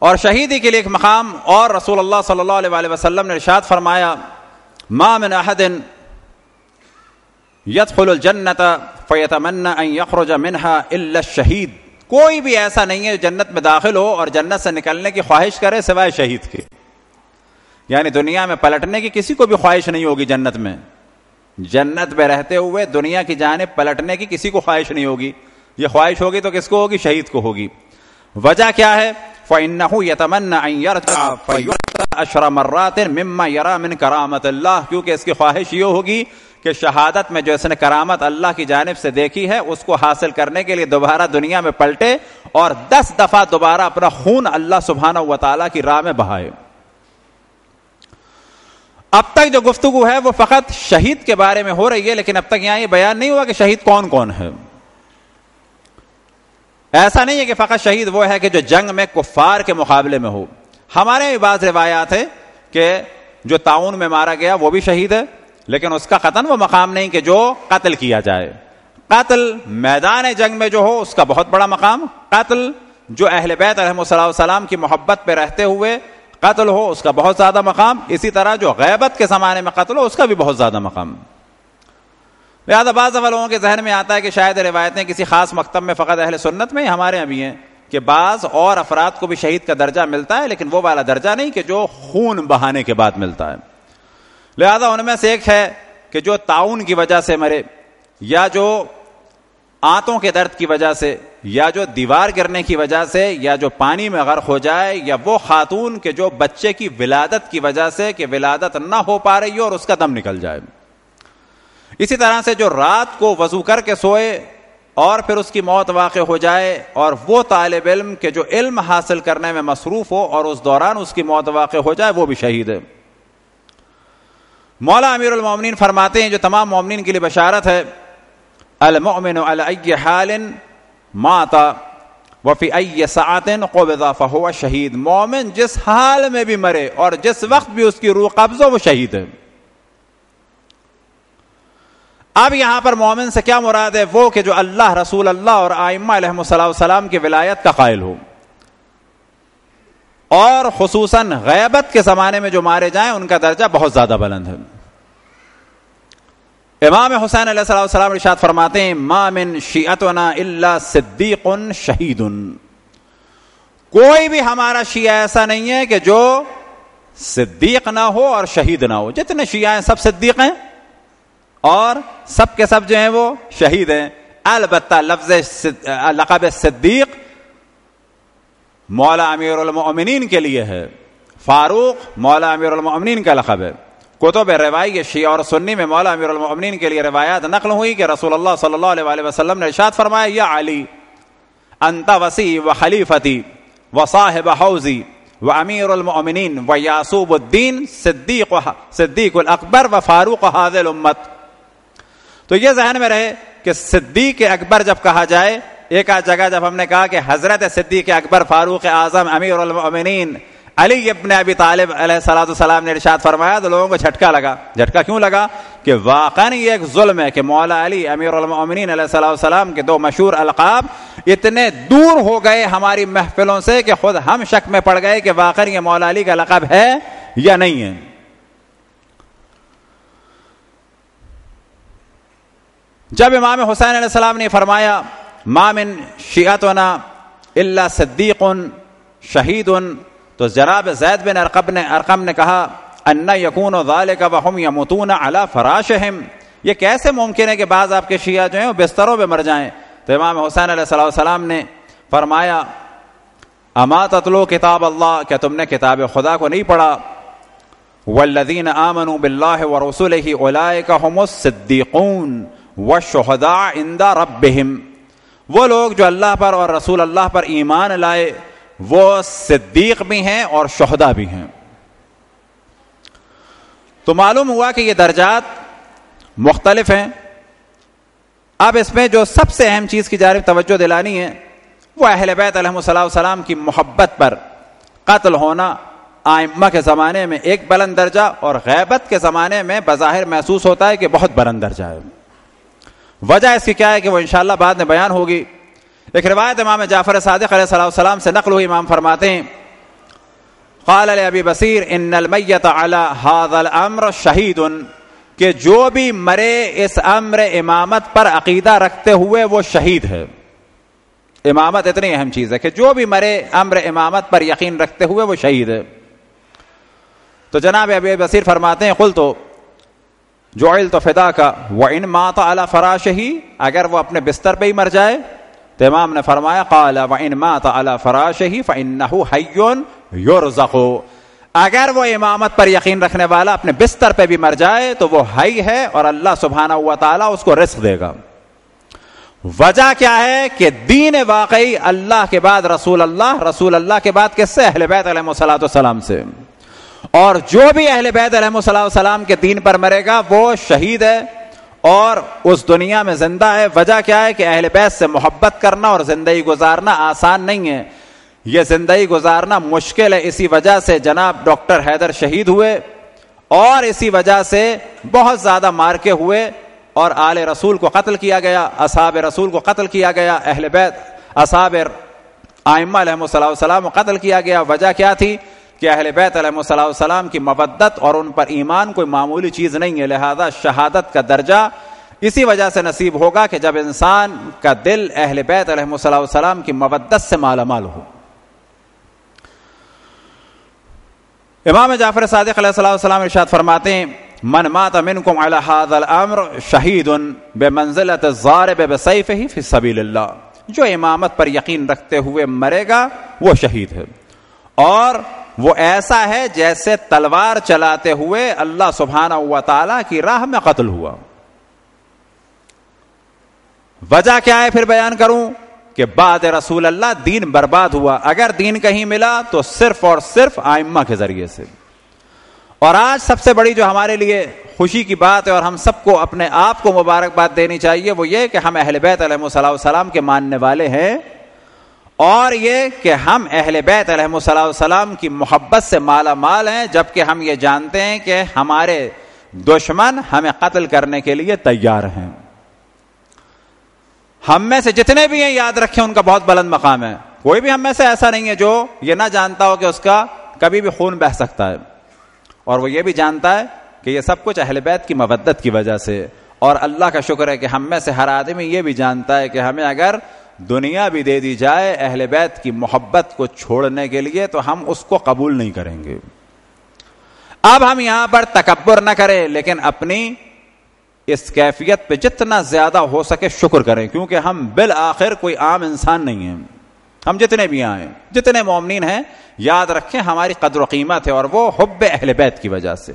اور شہیدی کے لیے ایک مقام اور رسول اللہ صلی اللہ علیہ وآلہ وسلم نے ارشاد فرمایا, ما من احد يدخل الجنت فيتمنى ان يخرج منها الا الشہید, کوئی بھی ایسا نہیں ہے جنت میں داخل ہو اور جنت سے نکلنے کی خواہش کرے سوائے شہید کے. یعنی دنیا میں پلٹنے کی کسی کو بھی خواہش نہیں ہوگی جنت میں, جنت میں رہتے ہوئے دنیا کی جانب پلٹنے کی کسی کو خواہش نہیں ہوگی. یہ خواہش ہوگی تو کس کو ہوگی؟ شہید کو ہوگی. وجہ کیا ہے؟ فَإِنَّهُ يَتَمَنَّ أَن يَرْجَعَ فَيُعْطَى عَشْرَ مَرَّاتٍ مِمَّا يَرَى مِن كَرَامَةِ اللَّهِ, کیونکہ اس کی خواہش یہ ہوگی کہ شہادت میں جو اس نے کرامت اللہ کی جانب سے دیکھی ہے اس کو حاصل کرنے کے لیے دوبارہ دنیا میں پلٹے اور 10 دفعہ دوبارہ اپنا خون اللہ سبحانہ و تعالیٰ کی راہ میں بہائے. اب تک جو گفتگو ہے وہ فقط شہید کے بارے میں ہو رہی ہے, لیکن اب تک یہاں یہ بیان نہیں ہوا کہ شہید کون کون ہے. ایسا نہیں ہے کہ فقط شہید وہ ہے کہ جو جنگ میں کفار کے مقابلے میں ہو. ہمارے بعض روایات ہے کہ جو طاعون میں مارا گیا وہ بھی شہید ہے, لیکن اس کا قطعاً وہ مقام نہیں کہ جو قتل کیا جائے. قتل میدان جنگ میں جو ہو اس کا بہت بڑا مقام, قتل جو اہل بیت علیہ السلام کی محبت پہ رہتے ہوئے قتل ہو اس کا بہت زیادہ مقام. اسی طرح جو غیبت کے زمانے میں قتل ہو اس کا بھی بہت زیادہ مقام. لہٰذا بعض لوگوں کے ذہن میں آتا ہے کہ شاید روایتیں کسی خاص مکتب میں فقط اہل سنت میں, ہمارے یہاں بھی ہیں کہ بعض اور افراد کو بھی شہید کا درجہ ملتا ہے, لیکن وہ والا درجہ نہیں کہ جو خون بہانے کے بعد ملتا ہے. لہذا ان میں سے ایک ہے کہ جو طاعون کی وجہ سے مرے, یا جو آنتوں کے درد کی وجہ سے, یا جو دیوار گرنے کی وجہ سے, یا جو پانی میں غرق ہو جائے, یا وہ خاتون کہ جو بچے کی ولادت کی وجہ سے کہ ولادت نہ ہو پا رہی ہو اور اس کا دم نکل جائے. اسی طرح سے جو رات کو وضو کر کے سوئے اور پھر اس کی موت واقع ہو جائے, اور وہ طالب علم کہ جو علم حاصل کرنے میں مصروف ہو اور اس دوران اس کی موت واقع ہو جائے, وہ بھی شہید ہے. مولا امیر المومنین فرماتے ہیں جو تمام مومنین کے لیے بشارت ہے, المؤمن علی ای حال مات وفی ای ساعت قبض فہو شہید, مومن جس حال میں بھی مرے اور جس وقت بھی اس کی روح قبض ہو وہ شہید ہے. اب یہاں پر مومن سے کیا مراد ہے؟ وہ کہ جو اللہ, رسول اللہ اور ائمہ علیہ السلام کی ولایت کا قائل ہو, اور خصوصاً غیبت کے زمانے میں جو مارے جائیں ان کا درجہ بہت زیادہ بلند ہے. امام حسین علیہ السلام ارشاد فرماتے ہیں, ما من شیعتنا الا صدیق شہید, کوئی بھی ہمارا شیعہ ایسا نہیں ہے کہ جو صدیق نہ ہو اور شہید نہ ہو. جتنے شیعہ ہیں سب صدیق ہیں اور سب کے سب جو ہیں وہ شہید ہیں. البتہ لفظ لقب صدیق مولا امیر المؤمنین کے لیے ہے. فاروق مولا امیر المؤمنین کا لقب ہے. کتب روایی شیعہ اور سنی میں مولا امیر المؤمنین کے لیے روایات نقل ہوئی کہ رسول اللہ صلی اللہ علیہ وآلہ وسلم نے ارشاد فرمایا یا علی انت وصی و خلیفتی و صاحب حوضی و امیر المؤمنین و یعصوب الدین صدیق الاکبر و فاروق هذه الامت. تو یہ ذہن میں رہے کہ صدیق اکبر جب کہا جائے, ایک آدھ جگہ جب ہم نے کہا کہ حضرت صدیق اکبر فاروق اعظم امیر المؤمنین علی ابن ابی طالب علیہ الصلوۃ والسلام نے ارشاد فرمایا تو لوگوں کو جھٹکا لگا. جھٹکا کیوں لگا؟ کہ واقعاً یہ ایک ظلم ہے کہ مولا علی امیر المؤمنین علیہ الصلوۃ والسلام کے دو مشہور القاب اتنے دور ہو گئے ہماری محفلوں سے کہ خود ہم شک میں پڑ گئے کہ واقعاً یہ مولا علی کا لقب ہے یا نہیں ہے. جب امام حسین علیہ السلام نے فرمایا ما من شیعتنا الا صدیق شہید, تو جناب زید بن ارقم نے کہا ان یکون ذلک وهم یموتون علی فراشہم, یہ کیسے ممکن ہے کہ بعض آپ کے شیعہ جو ہیں وہ بستروں پہ مر جائیں. تو امام حسین علیہ السلام نے فرمایا اما تتلو کتاب اللہ, کیا تم نے کتاب خدا کو نہیں پڑھا؟ والذین آمنوا باللہ ورسلہ اولئک هم الصدیقون والشہداء عند ربہم, وہ لوگ جو اللہ پر اور رسول اللہ پر ایمان لائے وہ صدیق بھی ہیں اور شہداء بھی ہیں. تو معلوم ہوا کہ یہ درجات مختلف ہیں. اب اس میں جو سب سے اہم چیز کی جانب توجہ دلانی ہے وہ اہل بیت علیہ السلام کی محبت پر قتل ہونا ائمہ کے زمانے میں ایک بلند درجہ اور غیبت کے زمانے میں بظاہر محسوس ہوتا ہے کہ بہت بلند درجہ ہے. وجہ اس کی کیا ہے کہ وہ انشاءاللہ بعد میں بیان ہوگی. ایک روایت امام جعفر صادق علیہ السلام سے نقل ہوئی, امام فرماتے ہیں قال لابی بصیر ان المیت علی هذا الامر شہید, کہ جو بھی مرے اس امر امامت پر عقیدہ رکھتے ہوئے وہ شہید ہے. امامت اتنی اہم چیز ہے کہ جو بھی مرے امر امامت پر یقین رکھتے ہوئے وہ شہید ہے. تو جناب ابی بصیر فرماتے ہیں قلت جعلت فداک وان مات علی فراشہ, اگر وہ اپنے بستر پہ ہی مر جائے. تو امام نے فرمایا قال وان مات علی فراشہ فانه حی یرزق, اگر وہ امامت پر یقین رکھنے والا اپنے بستر پہ بھی مر جائے تو وہ حی ہے اور اللہ سبحانہ و تعالی اس کو رزق دے گا. وجہ کیا ہے کہ دین واقعی اللہ کے بعد رسول اللہ کے بعد کس سے؟ اہل بیت علیہ السلام سے. اور جو بھی اہل بیت علیہ السلام کے دین پر مرے گا وہ شہید ہے اور اس دنیا میں زندہ ہے. وجہ کیا ہے کہ اہل بیت سے محبت کرنا اور زندگی گزارنا آسان نہیں ہے, یہ زندگی گزارنا مشکل ہے. اسی وجہ سے جناب ڈاکٹر حیدر شہید ہوئے اور اسی وجہ سے بہت زیادہ مارکے ہوئے اور آل رسول کو قتل کیا گیا, اصحاب رسول کو قتل کیا گیا, اہل بیت اصحاب ائمہ علیہم السلام کو قتل کیا گیا. وجہ کیا تھی کہ اہل بیت علیہم السلام کی مودت اور ان پر ایمان کوئی معمولی چیز نہیں ہے. لہذا شہادت کا درجہ اسی وجہ سے نصیب ہوگا کہ جب انسان کا دل اہل بیت علیہم السلام کی مودت سے مالا مال ہو. امام جعفر صادق علیہ السلام ارشاد فرماتے ہیں من مات منکم علی هذا الامر شہید بمنزلۃ الضارب بسیفہ فی سبیل اللہ, جو امامت پر یقین رکھتے ہوئے مرے گا وہ شہید ہے اور وہ ایسا ہے جیسے تلوار چلاتے ہوئے اللہ سبحانہ و تعالی کی راہ میں قتل ہوا. وجہ کیا ہے پھر بیان کروں کہ بعد رسول اللہ دین برباد ہوا. اگر دین کہیں ملا تو صرف اور صرف ائمہ کے ذریعے سے. اور آج سب سے بڑی جو ہمارے لیے خوشی کی بات ہے اور ہم سب کو اپنے آپ کو مبارکباد دینی چاہیے وہ یہ کہ ہم اہل بیت علیہ السلام کے ماننے والے ہیں اور یہ کہ ہم اہل بیت علیہ السلام کی محبت سے مالا مال ہیں, جبکہ ہم یہ جانتے ہیں کہ ہمارے دشمن ہمیں قتل کرنے کے لیے تیار ہیں. ہم میں سے جتنے بھی ہیں یاد رکھیں ان کا بہت بلند مقام ہے. کوئی بھی ہم میں سے ایسا نہیں ہے جو یہ نہ جانتا ہو کہ اس کا کبھی بھی خون بہہ سکتا ہے, اور وہ یہ بھی جانتا ہے کہ یہ سب کچھ اہل بیت کی مودت کی وجہ سے. اور اللہ کا شکر ہے کہ ہم میں سے ہر آدمی یہ بھی جانتا ہے کہ ہمیں اگر دنیا بھی دے دی جائے اہل بیت کی محبت کو چھوڑنے کے لیے تو ہم اس کو قبول نہیں کریں گے. اب ہم یہاں پر تکبر نہ کریں لیکن اپنی اس کیفیت پہ جتنا زیادہ ہو سکے شکر کریں, کیونکہ ہم بالآخر کوئی عام انسان نہیں ہیں. ہم جتنے بھی آئے, جتنے مومنین ہیں, یاد رکھیں ہماری قدر و قیمت ہے اور وہ حب اہل بیت کی وجہ سے.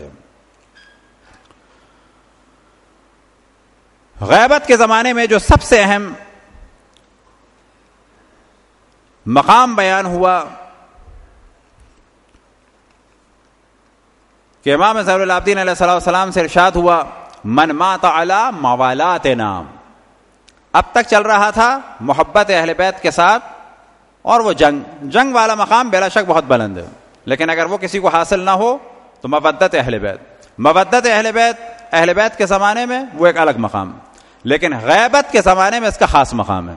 غیبت کے زمانے میں جو سب سے اہم مقام بیان ہوا کہ امام زین العابدین علیہ الصلوۃ والسلام سے ارشاد ہوا من مات علی موالاتنا. اب تک چل رہا تھا محبت اہل بیت کے ساتھ, اور وہ جنگ والا مقام بلا شک بہت بلند ہے, لیکن اگر وہ کسی کو حاصل نہ ہو تو مودت اہل بیت کے زمانے میں وہ ایک الگ مقام, لیکن غیبت کے زمانے میں اس کا خاص مقام ہے.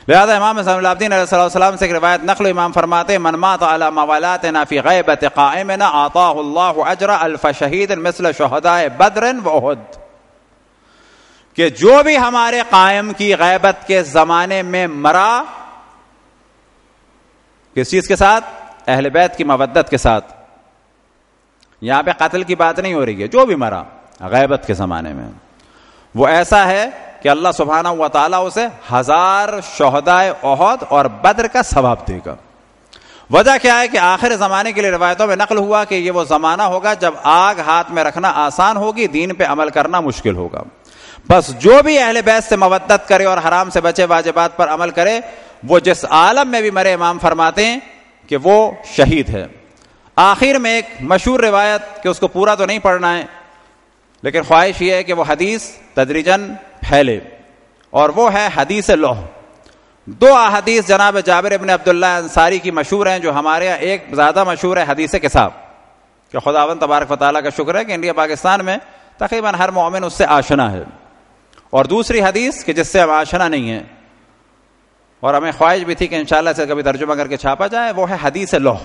لہذا امام زین العابدین علیہ الصلوۃ والسلام سے ایک روایت نقل, امام فرماتے من مات علی موالاتنا فی غیبت قائمنا اعطاہ اللہ اجر الف شہید مثل شہداء بدر و احد, کہ جو بھی ہمارے قائم کی غیبت کے زمانے میں مرا, کس چیز کے ساتھ؟ اہل بیت کی مودت کے ساتھ. یہاں پہ قتل کی بات نہیں ہو رہی ہے, جو بھی مرا غیبت کے زمانے میں وہ ایسا ہے کہ اللہ سبحانہ و تعالیٰ اسے 1000 شہداء احد اور بدر کا ثواب دے گا. وجہ کیا ہے کہ آخر زمانے کے لیے روایتوں میں نقل ہوا کہ یہ وہ زمانہ ہوگا جب آگ ہاتھ میں رکھنا آسان ہوگی, دین پہ عمل کرنا مشکل ہوگا. بس جو بھی اہل بیت سے مودت کرے اور حرام سے بچے, واجبات پر عمل کرے, وہ جس عالم میں بھی مرے, امام فرماتے ہیں کہ وہ شہید ہے. آخر میں ایک مشہور روایت کہ اس کو پورا تو نہیں پڑھنا ہے, لیکن خواہش یہ ہے کہ وہ حدیث تدریجاً پھیلے, اور وہ ہے حدیث لوح. 2 احادیث جناب جابر ابن عبداللہ انصاری کی مشہور ہیں, جو ہمارے یہاں ایک زیادہ مشہور ہے حدیث کساب, کہ خداوند تبارک و تعالیٰ کا شکر ہے کہ انڈیا پاکستان میں تقریباً ہر مومن اس سے آشنا ہے. اور دوسری حدیث کہ جس سے ہم آشنا نہیں ہیں, اور ہمیں خواہش بھی تھی کہ انشاءاللہ سے کبھی ترجمہ کر کے چھاپا جائے, وہ ہے حدیث لوح,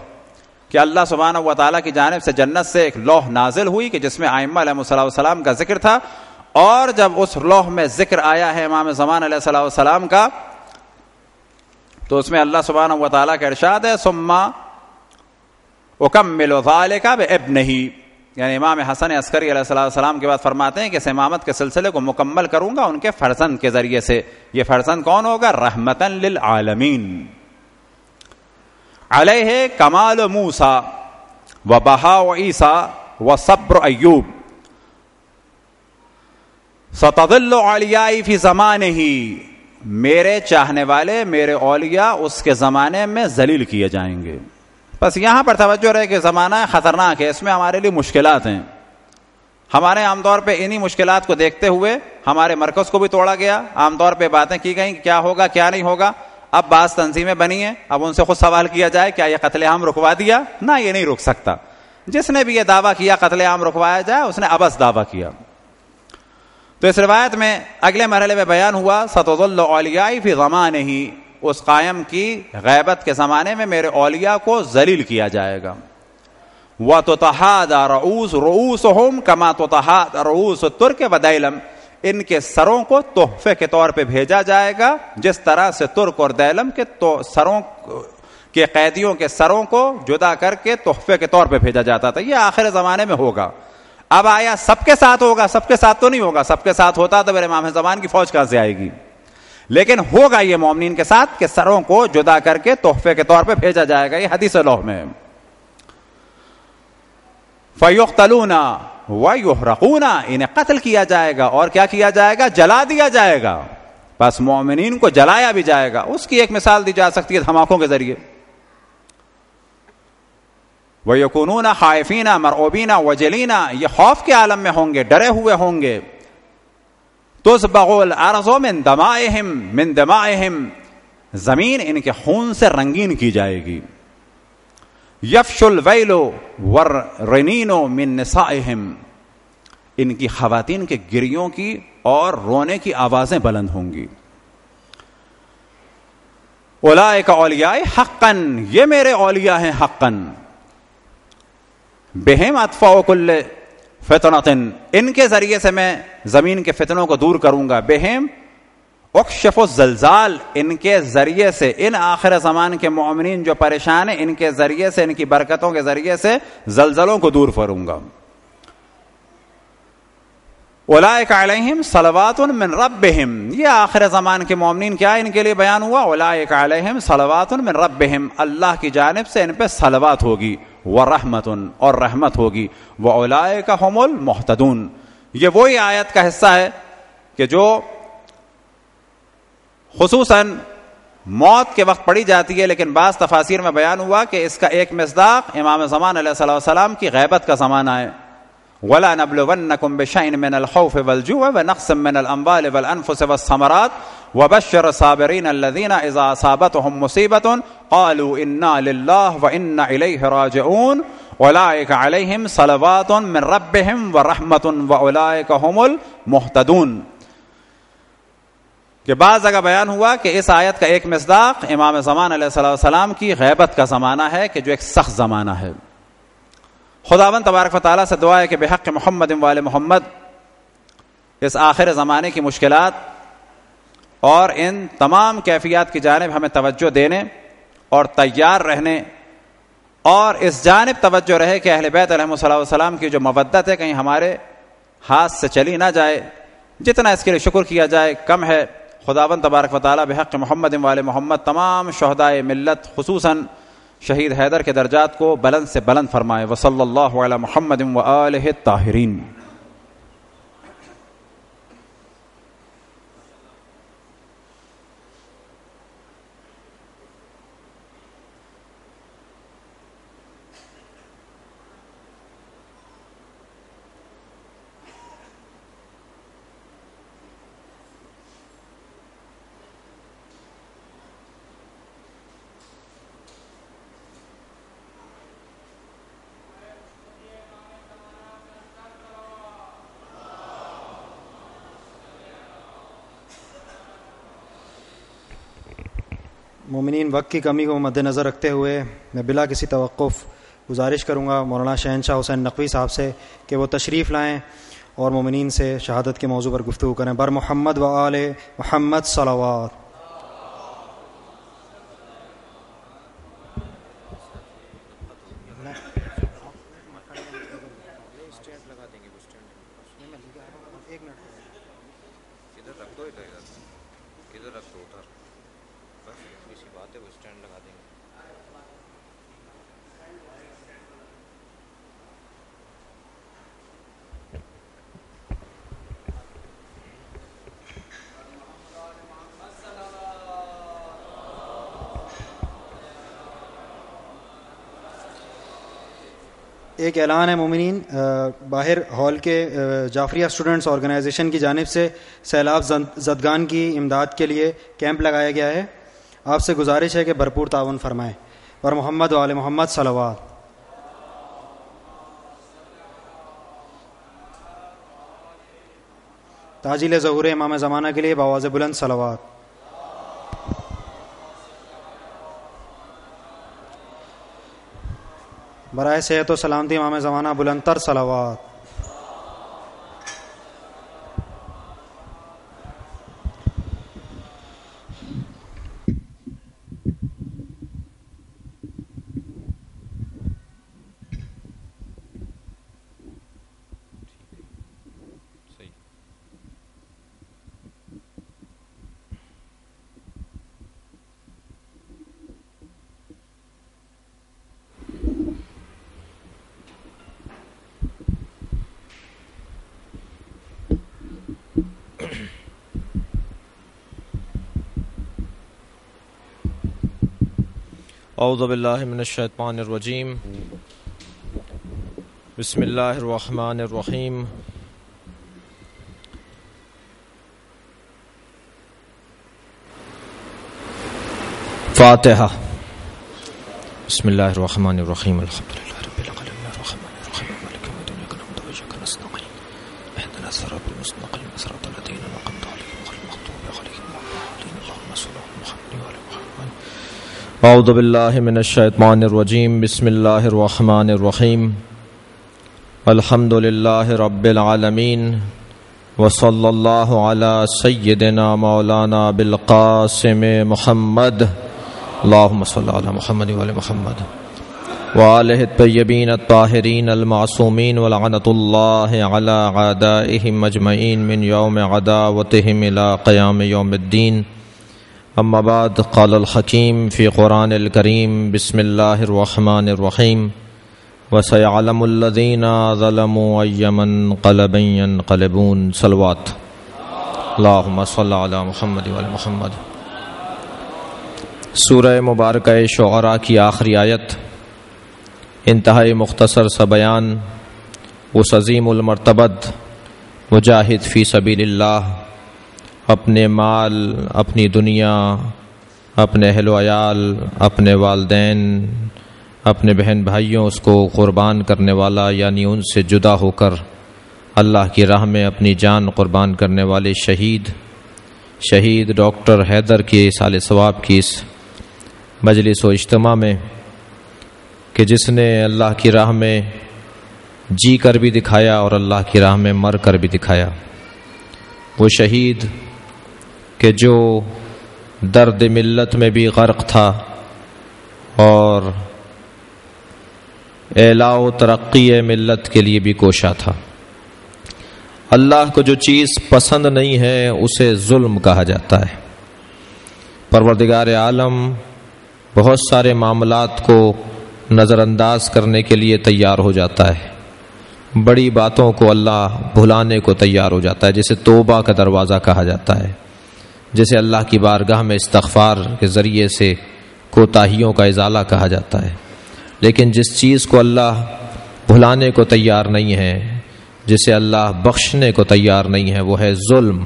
کہ اللہ سبحانہ و تعالیٰ کی جانب سے جنت سے ایک لوح نازل ہوئی کہ جس میں ائمہ علیہ السلام کا ذکر تھا, اور جب اس لوح میں ذکر آیا ہے امام زمان علیہ السلام کا, تو اس میں اللہ سبحانہ و تعالیٰ کا ارشاد ہے ثم اکمل ذلک بابنہ, یعنی امام حسن عسکری علیہ السلام کے بعد فرماتے ہیں کہ اس امامت کے سلسلے کو مکمل کروں گا ان کے فرزند کے ذریعے سے. یہ فرزند کون ہوگا؟ رحمتا للعالمین. علیہ کمال موسیٰ و بہاء عیسیٰ و صبر ایوب ستظل اولیائی فی زمانہ, میرے چاہنے والے میرے اولیاء اس کے زمانے میں ذلیل کیے جائیں گے. بس یہاں پر توجہ رہے کہ زمانہ خطرناک ہے, اس میں ہمارے لیے مشکلات ہیں. ہمارے عام طور پہ انہی مشکلات کو دیکھتے ہوئے ہمارے مرکز کو بھی توڑا گیا, عام طور پہ باتیں کی گئیں کیا ہوگا کیا نہیں ہوگا. اب بعض تنظیمیں بنی ہیں, اب ان سے خود سوال کیا جائے کیا یہ قتل عام رکوا دیا؟ نہ, یہ نہیں رک سکتا. جس نے بھی یہ دعویٰ کیا قتل عام رکوایا جائے, اس نے عبث دعویٰ کیا. تو اس روایت میں اگلے مرحلے میں بیان ہوا ستظل اولیائی فی زمانہ, اس قائم کی غیبت کے زمانے میں میرے اولیاء کو ذلیل کیا جائے گا. وَتُتَحَادَ رُؤُوسُهُمْ كَمَا تُتَحَادَ رُؤُوسُ التُّرْكِ وَدَيْلَمْ, ان کے سروں کو تحفے کے طور پہ بھیجا جائے گا جس طرح سے ترک اور دیلم کے سروں کے قیدیوں کے سروں کو جدا کر کے تحفے کے طور پہ بھیجا جاتا تھا. یہ آخر زمانے میں ہوگا. اب آیا سب کے ساتھ ہوگا؟ سب کے ساتھ تو نہیں ہوگا. سب کے ساتھ ہوتا تو میرے امام زمان کی فوج کہاں سے آئے گی؟ لیکن ہوگا یہ مومنین کے ساتھ کہ سروں کو جدا کر کے تحفے کے طور پہ بھیجا جائے گا. یہ حدیث لوح میں. فَيُقْتَلُونَ وَيُحْرَقُونَ, انہیں قتل کیا جائے گا اور کیا کیا جائے گا؟ جلا دیا جائے گا. بس مومنین کو جلایا بھی جائے گا. اس کی ایک مثال دی جا سکتی ہے دھماکوں کے ذریعے. وَيَكُونُونَ خَائِفِينَ مَرْعُوبِينَ وَجَلِينَ, یہ خوف کے عالم میں ہوں گے, ڈرے ہوئے ہوں گے. تُصْبَغُ الْأَرْضُ مِنْ دَمَائِهِمْ, زمین ان کے خون سے رنگین کی جائے گی. یفشو الویل والرنین من نسائهم, ان کی خواتین کے گریوں کی اور رونے کی آوازیں بلند ہوں گی. اولئک اولیاء حقا, یہ میرے اولیاء ہیں حقا. بہم اطفاء کل فتنۃ, ان کے ذریعے سے میں زمین کے فتنوں کو دور کروں گا. بہم اکشف الزلزال، ان کے ذریعے سے، ان آخر زمان کے مومنین جو پریشان ہیں، ان کے ذریعے سے، ان کی برکتوں کے ذریعے سے زلزلوں کو دور کروں گا. اولئک علیہم صلوات من ربہم، یہ آخر زمان کے مومنین کیا ان کے لیے بیان ہوا؟ اولئک علیہم صلوات من ربہم، اللہ کی جانب سے ان پہ صلوات ہوگی، ورحمت، اور رحمت ہوگی، واولئک هم المہتدون. یہ وہی آیت کا حصہ ہے کہ جو خصوصاً موت کے وقت پڑھی جاتی ہے، لیکن بعض تفاسیر میں بیان ہوا کہ اس کا ایک مصداق امام زمان علیہ السلام کی غیبت کا زمانہ ہے. وَلَا نَبْلُوَنَّكُمْ بِشَيْءٍ مِّنَ الْخَوْفِ وَالْجُوعِ وَنَقْصٍ مِّنَ الْأَمْوَالِ وَالْأَنفُسِ وَالثَّمَرَاتِ وَبَشِّرِ الصَّابِرِينَ الَّذِينَ إِذَا أَصَابَتْهُمْ مُصِيبَةٌ قَالُوا إِنَّا لِلَّهِ وَإِنَّا إِلَيْهِ رَاجِعُونَ أُولَٰئِكَ عَلَيْهِمْ صَلَوَاتٌ مِّن رَّبِّهِمْ وَرَحْمَةٌ وَأُولَٰئِكَ هُمُ الْمُهْتَدُونَ. کہ بعض جگہ بیان ہوا کہ اس آیت کا ایک مصداق امام زمان علیہ السلام کی غیبت کا زمانہ ہے کہ جو ایک سخت زمانہ ہے. خداوند تبارک و تعالیٰ سے دعا ہے کہ بحق محمد وآل محمد اس آخر زمانے کی مشکلات اور ان تمام کیفیات کی جانب ہمیں توجہ دینے اور تیار رہنے، اور اس جانب توجہ رہے کہ اہل بیت علیہ السلام کی جو مودت ہے کہیں ہمارے ہاتھ سے چلی نہ جائے. جتنا اس کے لیے شکر کیا جائے کم ہے. خداوند تبارک و تعالیٰ بحق محمد وآل محمد تمام شہدائے ملت خصوصاً شہید حیدر کے درجات کو بلند سے بلند فرمائے. وصلی اللہ علی محمد وآلہ الطاہرین. مومنین، وقت کی کمی کو مد نظر رکھتے ہوئے میں بلا کسی توقف گزارش کروں گا مولانا شہنشاہ حسین نقوی صاحب سے کہ وہ تشریف لائیں اور مومنین سے شہادت کے موضوع پر گفتگو کریں. بر محمد و آل محمد صلوات. ایک اعلان ہے مومنین، باہر ہال کے جعفریہ اسٹوڈنٹس آرگنائزیشن کی جانب سے سیلاب زدگان کی امداد کے لیے کیمپ لگایا گیا ہے. آپ سے گزارش ہے کہ بھرپور تعاون فرمائیں. اور محمد و آل محمد صلوات. تاجیل ظہور امام زمانہ کے لیے بآواز بلند صلوات. برائے صحت و سلامتی امام زمانہ بلند تر صلوات. اعوذ باللہ من الشیطان الرجیم. بسم اللہ الرحمن الرحیم. فاتحہ. بسم اللہ الرحمن الرحیم. الحمدللہ رب العالمین الرحمن الرحیم مالک یوم الدین ایاک نعبد و ایاک نستعین اهدنا الصراط المستقیم صراط الذین انعمت علیہم غیر المغضوب علیہم ولا الضالین. اللهم صل علی محمد و علی محمد. اعوذ باللہ من الشیطان الرجیم. بسم اللہ الرحمن الرحیم. الحمد للہ رب العالمین وصلی اللہ علی سیدنا مولانا بالقاسم محمد اللہم صلی علی محمد وعلی محمد وآلہ الطیبین الطاہرین المعصومین ولعنۃ اللہ علی اعدائہم اجمعین من یوم عداوتہم الی قیام یوم الدین. اما بعد، قال الحکیم فی قرآن الکریم بسم اللہ الرحمن الرحیم وَسَيَعْلَمُ الَّذِينَ ظَلَمُوا أَيَّ مَنْقَلَبٍ يَنْقَلِبُونَ. صلوات. اللہم صل علی محمد وعلی محمد. سورہ مبارکہ شعراء کی آخری آیت انتہائی مختصر سا بیان اس عظیم المرتبت مجاہد فی سبیل اللہ اپنے مال، اپنی دنیا، اپنے اہل و عیال، اپنے والدین، اپنے بہن بھائیوں اس کو قربان کرنے والا، یعنی ان سے جدا ہو کر اللہ کی راہ میں اپنی جان قربان کرنے والے شہید ڈاکٹر حیدر کی سال ثواب کی اس مجلس و اجتماع میں کہ جس نے اللہ کی راہ میں جی کر بھی دکھایا اور اللہ کی راہ میں مر کر بھی دکھایا، وہ شہید کہ جو درد ملت میں بھی غرق تھا اور اعلاء و ترقی ملت کے لیے بھی کوشاں تھا. اللہ کو جو چیز پسند نہیں ہے اسے ظلم کہا جاتا ہے. پروردگار عالم بہت سارے معاملات کو نظر انداز کرنے کے لیے تیار ہو جاتا ہے، بڑی باتوں کو اللہ بھلانے کو تیار ہو جاتا ہے، جسے توبہ کا دروازہ کہا جاتا ہے، جسے اللہ کی بارگاہ میں استغفار کے ذریعے سے کوتاہیوں کا ازالہ کہا جاتا ہے. لیکن جس چیز کو اللہ بھلانے کو تیار نہیں ہے، جسے اللہ بخشنے کو تیار نہیں ہے، وہ ہے ظلم.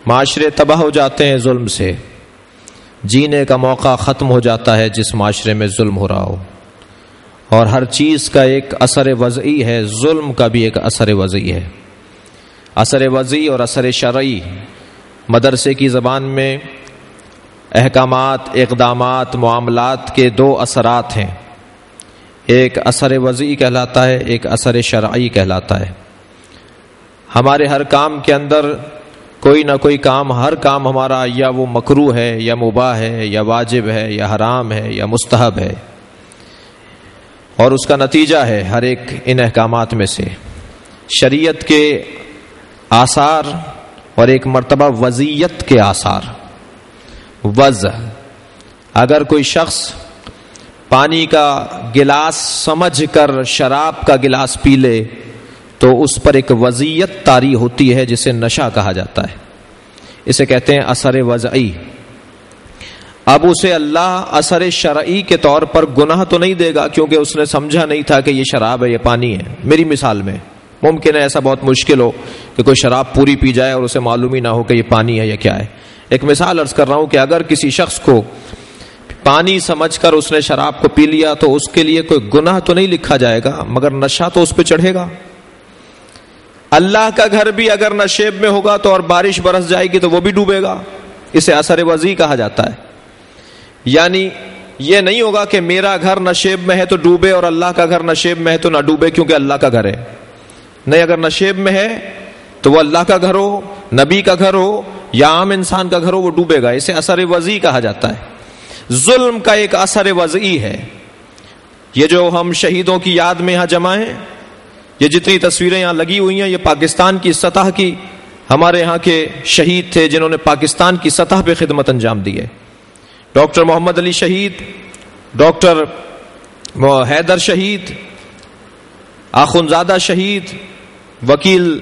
معاشرے تباہ ہو جاتے ہیں ظلم سے، جینے کا موقع ختم ہو جاتا ہے جس معاشرے میں ظلم ہو رہا ہو. اور ہر چیز کا ایک اثر وضعی ہے، ظلم کا بھی ایک اثر وضعی ہے. اثر وضعی اور اثر شرعی مدرسے کی زبان میں احکامات، اقدامات، معاملات کے دو اثرات ہیں. ایک اثر وضعی کہلاتا ہے، ایک اثر شرعی کہلاتا ہے. ہمارے ہر کام کے اندر کوئی نہ کوئی کام، ہر کام ہمارا یا وہ مکروہ ہے یا مباح ہے یا واجب ہے یا حرام ہے یا مستحب ہے، اور اس کا نتیجہ ہے ہر ایک ان احکامات میں سے شریعت کے آثار اور ایک مرتبہ وضعیت کے آثار. وضع، اگر کوئی شخص پانی کا گلاس سمجھ کر شراب کا گلاس پی لے تو اس پر ایک وضعیت طاری ہوتی ہے جسے نشہ کہا جاتا ہے. اسے کہتے ہیں اثر وضعی. اب اسے اللہ اثر شرعی کے طور پر گناہ تو نہیں دے گا، کیونکہ اس نے سمجھا نہیں تھا کہ یہ شراب ہے، یہ پانی ہے. میری مثال میں ممکن ہے ایسا بہت مشکل ہو کہ کوئی شراب پوری پی جائے اور اسے معلوم ہی نہ ہو کہ یہ پانی ہے یا کیا ہے. ایک مثال عرض کر رہا ہوں کہ اگر کسی شخص کو پانی سمجھ کر اس نے شراب کو پی لیا تو اس کے لیے کوئی گناہ تو نہیں لکھا جائے گا، مگر نشہ تو اس پہ چڑھے گا. اللہ کا گھر بھی اگر نشیب میں ہوگا تو اور بارش برس جائے گی تو وہ بھی ڈوبے گا. اسے اثر وضعی کہا جاتا ہے. یعنی یہ نہیں ہوگا کہ میرا گھر نشیب میں ہے تو ڈوبے اور اللہ کا گھر نشیب میں ہے تو نہ ڈوبے کیونکہ اللہ کا گھر ہے. نہیں، اگر نشیب میں ہے تو وہ اللہ کا گھر ہو، نبی کا گھر ہو یا عام انسان کا گھر ہو، وہ ڈوبے گا. اسے اثر وضعی کہا جاتا ہے. ظلم کا ایک اثر وضعی ہے. یہ جو ہم شہیدوں کی یاد میں یہاں جمع ہیں، یہ جتنی تصویریں یہاں لگی ہوئی ہیں، یہ پاکستان کی سطح کی ہمارے یہاں کے شہید تھے جنہوں نے پاکستان کی سطح پہ خدمت انجام دی ہے. ڈاکٹر محمد علی شہید، ڈاکٹر حیدر شہید، آخونزادہ شہید، وکیل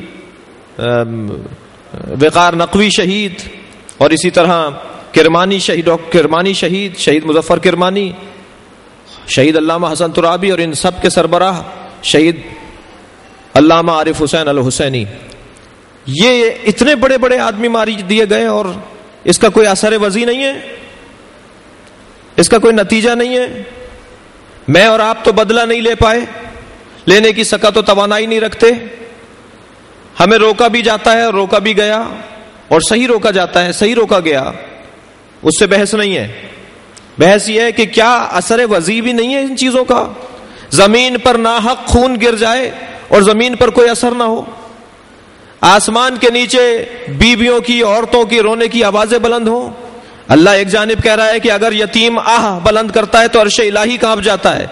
وقار نقوی شہید، اور اسی طرح کرمانی شہید، کرمانی شہید، شہید مظفر کرمانی، شہید علامہ حسن ترابی، اور ان سب کے سربراہ شہید علامہ عارف حسین الحسینی. یہ اتنے بڑے بڑے آدمی ماری دیے گئے اور اس کا کوئی اثر وضعی نہیں ہے، اس کا کوئی نتیجہ نہیں ہے. میں اور آپ تو بدلہ نہیں لے پائے، لینے کی سکت و توانائی نہیں رکھتے. ہمیں روکا بھی جاتا ہے، روکا بھی گیا، اور صحیح روکا جاتا ہے، صحیح روکا گیا. اس سے بحث نہیں ہے. بحث یہ ہے کہ کیا اثر وضعی بھی نہیں ہے ان چیزوں کا. زمین پر ناحق خون گر جائے اور زمین پر کوئی اثر نہ ہو. آسمان کے نیچے بیویوں کی, عورتوں کی رونے کی آوازیں بلند ہوں. اللہ ایک جانب کہہ رہا ہے کہ اگر یتیم آہ بلند کرتا ہے تو عرش الہی کانپ جاتا ہے.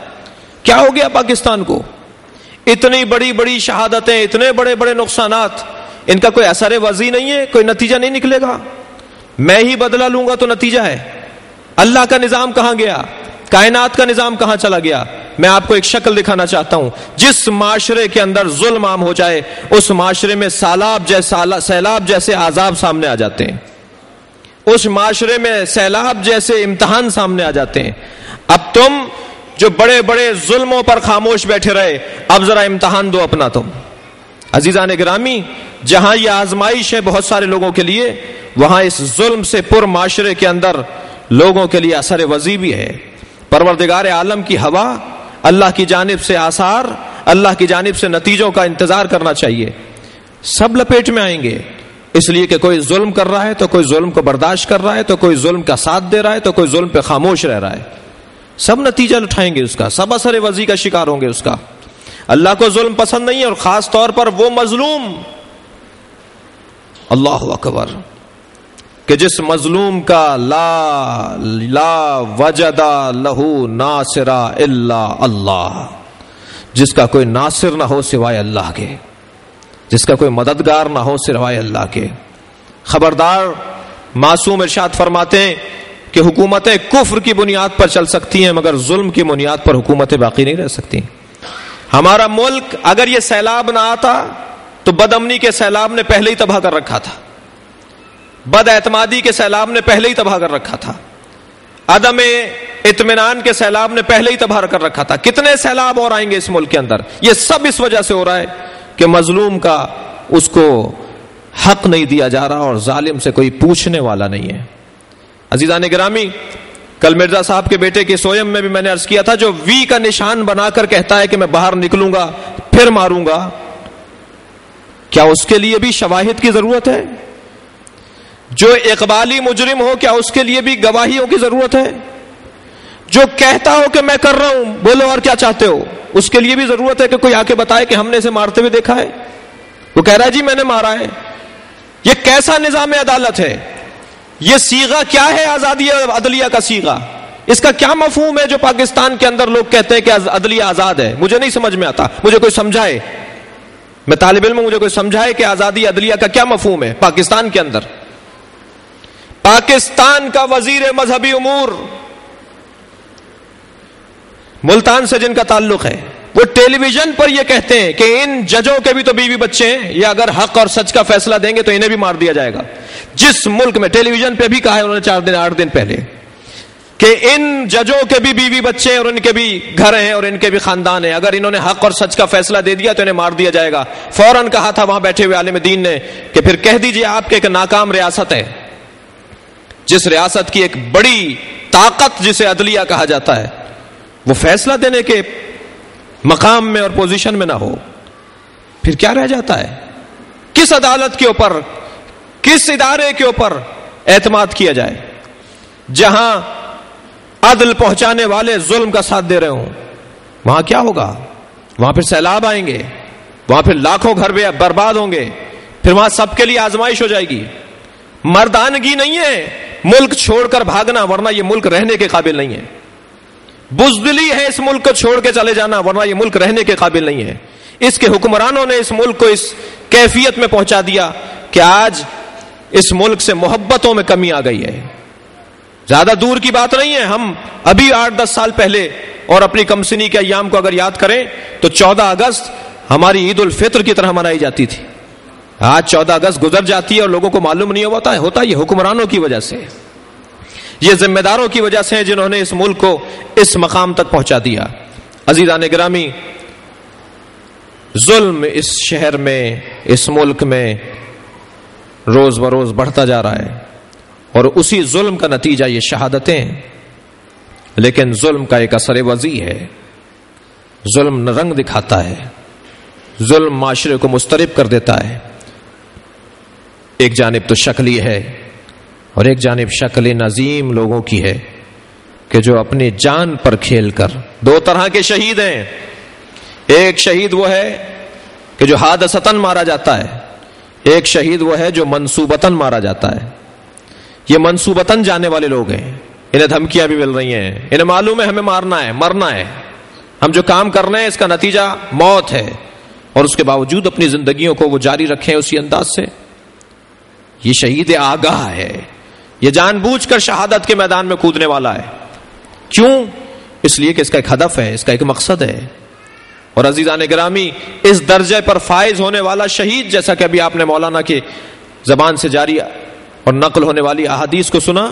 کیا ہو گیا پاکستان کو؟ اتنی بڑی بڑی شہادتیں, اتنے بڑے بڑے نقصانات, ان کا کوئی اثر وضعی نہیں ہے, کوئی نتیجہ نہیں نکلے گا. میں ہی بدلہ لوں گا تو نتیجہ ہے. اللہ کا نظام کہاں گیا؟ کائنات کا نظام کہاں چلا گیا؟ میں آپ کو ایک شکل دکھانا چاہتا ہوں. جس معاشرے کے اندر ظلم عام ہو جائے اس معاشرے میں سیلاب جیسے عذاب سامنے آ جاتے ہیں. اس معاشرے میں سیلاب جیسے امتحان سامنے آ جاتے ہیں. اب تم جو بڑے بڑے ظلموں پر خاموش بیٹھے رہے, اب ذرا امتحان دو اپنا تم. عزیزان گرامی, جہاں یہ آزمائش ہے بہت سارے لوگوں کے لیے, وہاں اس ظلم سے پر معاشرے کے اندر لوگوں کے لیے اثر وضعی بھی ہے. پروردگار عالم کی ہوا, اللہ کی جانب سے آثار, اللہ کی جانب سے نتیجوں کا انتظار کرنا چاہیے. سب لپیٹ میں آئیں گے, اس لیے کہ کوئی ظلم کر رہا ہے تو کوئی ظلم کو برداشت کر رہا ہے, تو کوئی ظلم کا ساتھ دے رہا ہے, تو کوئی ظلم پہ خاموش رہ رہا ہے. سب نتیجہ اٹھائیں گے اس کا, سب اثر وضعی کا شکار ہوں گے اس کا. اللہ کو ظلم پسند نہیں ہے, اور خاص طور پر وہ مظلوم, اللہ اکبر, کہ جس مظلوم کا لا وجد لہو ناصرا الا اللہ, جس کا کوئی ناصر نہ ہو سوائے اللہ کے, جس کا کوئی مددگار نہ ہو سوائے اللہ کے. خبردار, معصوم ارشاد فرماتے ہیں کہ حکومتیں کفر کی بنیاد پر چل سکتی ہیں مگر ظلم کی بنیاد پر حکومتیں باقی نہیں رہ سکتی. ہمارا ملک اگر یہ سیلاب نہ آتا تو بد امنی کے سیلاب نے پہلے ہی تباہ کر رکھا تھا, بد اعتمادی کے سیلاب نے پہلے ہی تباہ کر رکھا تھا, عدم اطمینان کے سیلاب نے پہلے ہی تباہ کر رکھا تھا. کتنے سیلاب اور آئیں گے اس ملک کے اندر؟ یہ سب اس وجہ سے ہو رہا ہے کہ مظلوم کا اس کو حق نہیں دیا جا رہا اور ظالم سے کوئی پوچھنے والا نہیں ہے. عزیزان گرامی, کل مرزا صاحب کے بیٹے کی سویم میں بھی میں نے عرض کیا تھا, جو وی کا نشان بنا کر کہتا ہے کہ میں باہر نکلوں گا پھر ماروں گا, کیا اس کے لیے بھی شواہد کی ضرورت ہے؟ جو اقبالی مجرم ہو, کیا اس کے لیے بھی گواہیوں کی ضرورت ہے؟ جو کہتا ہو کہ میں کر رہا ہوں, بولو اور کیا چاہتے ہو, اس کے لیے بھی ضرورت ہے کہ کوئی آ کے بتائے کہ ہم نے اسے مارتے ہوئے دیکھا ہے. وہ کہہ رہا ہے جی میں نے مارا ہے. یہ کیسا نظام عدالت ہے؟ یہ صیغہ کیا ہے آزادی عدلیہ کا صیغہ؟ اس کا کیا مفہوم ہے جو پاکستان کے اندر لوگ کہتے ہیں کہ عدلیہ آزاد ہے؟ مجھے نہیں سمجھ میں آتا, مجھے کوئی سمجھائے. میں طالب علم ہوں, مجھے کوئی سمجھائے کہ آزادی عدلیہ کا کیا مفہوم ہے پاکستان کے اندر. پاکستان کا وزیر مذہبی امور ملتان سے جن کا تعلق ہے, وہ ٹیلی ویژن پر یہ کہتے ہیں کہ ان ججوں کے بھی تو بیوی بچے ہیں, یہ اگر حق اور سچ کا فیصلہ دیں گے تو انہیں بھی مار دیا جائے گا. جس ملک میں, ٹیلی ویژن پہ بھی کہا ہے انہوں نے 8 دن پہلے, کہ ان ججوں کے بھی بیوی بچے ہیں اور ان کے بھی گھر ہیں اور ان کے بھی خاندان ہیں, اگر انہوں نے حق اور سچ کا فیصلہ دے دیا تو انہیں مار دیا جائے گا. فوراً کہا تھا وہاں بیٹھے ہوئے عالم دین نے کہ پھر کہہ دیجئے آپ کے ایک ناکام ریاست ہے, جس ریاست کی ایک بڑی طاقت جسے عدلیہ کہا جاتا ہے, وہ فیصلہ دینے کے مقام میں اور پوزیشن میں نہ ہو, پھر کیا رہ جاتا ہے؟ کس عدالت کے اوپر, کس ادارے کے اوپر اعتماد کیا جائے؟ جہاں عدل پہنچانے والے ظلم کا ساتھ دے رہے ہوں, وہاں کیا ہوگا؟ وہاں پھر سیلاب آئیں گے, وہاں پھر لاکھوں گھر برباد ہوں گے, پھر وہاں سب کے لیے آزمائش ہو جائے گی. مردانگی نہیں ہے ملک چھوڑ کر بھاگنا, ورنہ یہ ملک رہنے کے قابل نہیں ہے. بزدلی ہے اس ملک کو چھوڑ کے چلے جانا, ورنہ یہ ملک رہنے کے قابل نہیں ہے. اس کے حکمرانوں نے اس ملک کو اس کیفیت میں پہنچا دیا کہ آج اس ملک سے محبتوں میں کمی آ گئی ہے. زیادہ دور کی بات نہیں ہے, ہم ابھی 8-10 سال پہلے اور اپنی کمسنی کے ایام کو اگر یاد کریں تو 14 اگست ہماری عید الفطر کی طرح منائی جاتی تھی. آج 14 اگست گزر جاتی ہے اور لوگوں کو معلوم نہیں ہوتا یہ حکمرانوں کی وجہ سے, یہ ذمہ داروں کی وجہ سے ہیں جنہوں نے اس ملک کو اس مقام تک پہنچا دیا. عزیزان گرامی, ظلم اس شہر میں, اس ملک میں روز بروز بڑھتا جا رہا ہے, اور اسی ظلم کا نتیجہ یہ شہادتیں ہیں. لیکن ظلم کا ایک اثر وضعی ہے, ظلم رنگ دکھاتا ہے, ظلم معاشرے کو مضطرب کر دیتا ہے. ایک جانب تو شکلی ہے اور ایک جانب شکل نظیم لوگوں کی ہے کہ جو اپنی جان پر کھیل کر, 2 طرح کے شہید ہیں. ایک شہید وہ ہے کہ جو حادثتاً مارا جاتا ہے, ایک شہید وہ ہے جو منصوبتاً مارا جاتا ہے. یہ منصوبتاً جانے والے لوگ ہیں, انہیں دھمکیاں بھی مل رہی ہیں, انہیں معلوم ہے ہمیں مارنا ہے, مرنا ہے, ہم جو کام کر رہے ہیں اس کا نتیجہ موت ہے, اور اس کے باوجود اپنی زندگیوں کو وہ جاری رکھیں اسی انداز سے. یہ شہید آگاہ ہے, یہ جان بوجھ کر شہادت کے میدان میں کودنے والا ہے. کیوں؟ اس لیے کہ اس کا ایک ہدف ہے, اس کا ایک مقصد ہے. اور عزیزان گرامی, اس درجے پر فائز ہونے والا شہید, جیسا کہ ابھی آپ نے مولانا کے زبان سے جاری اور نقل ہونے والی احادیث کو سنا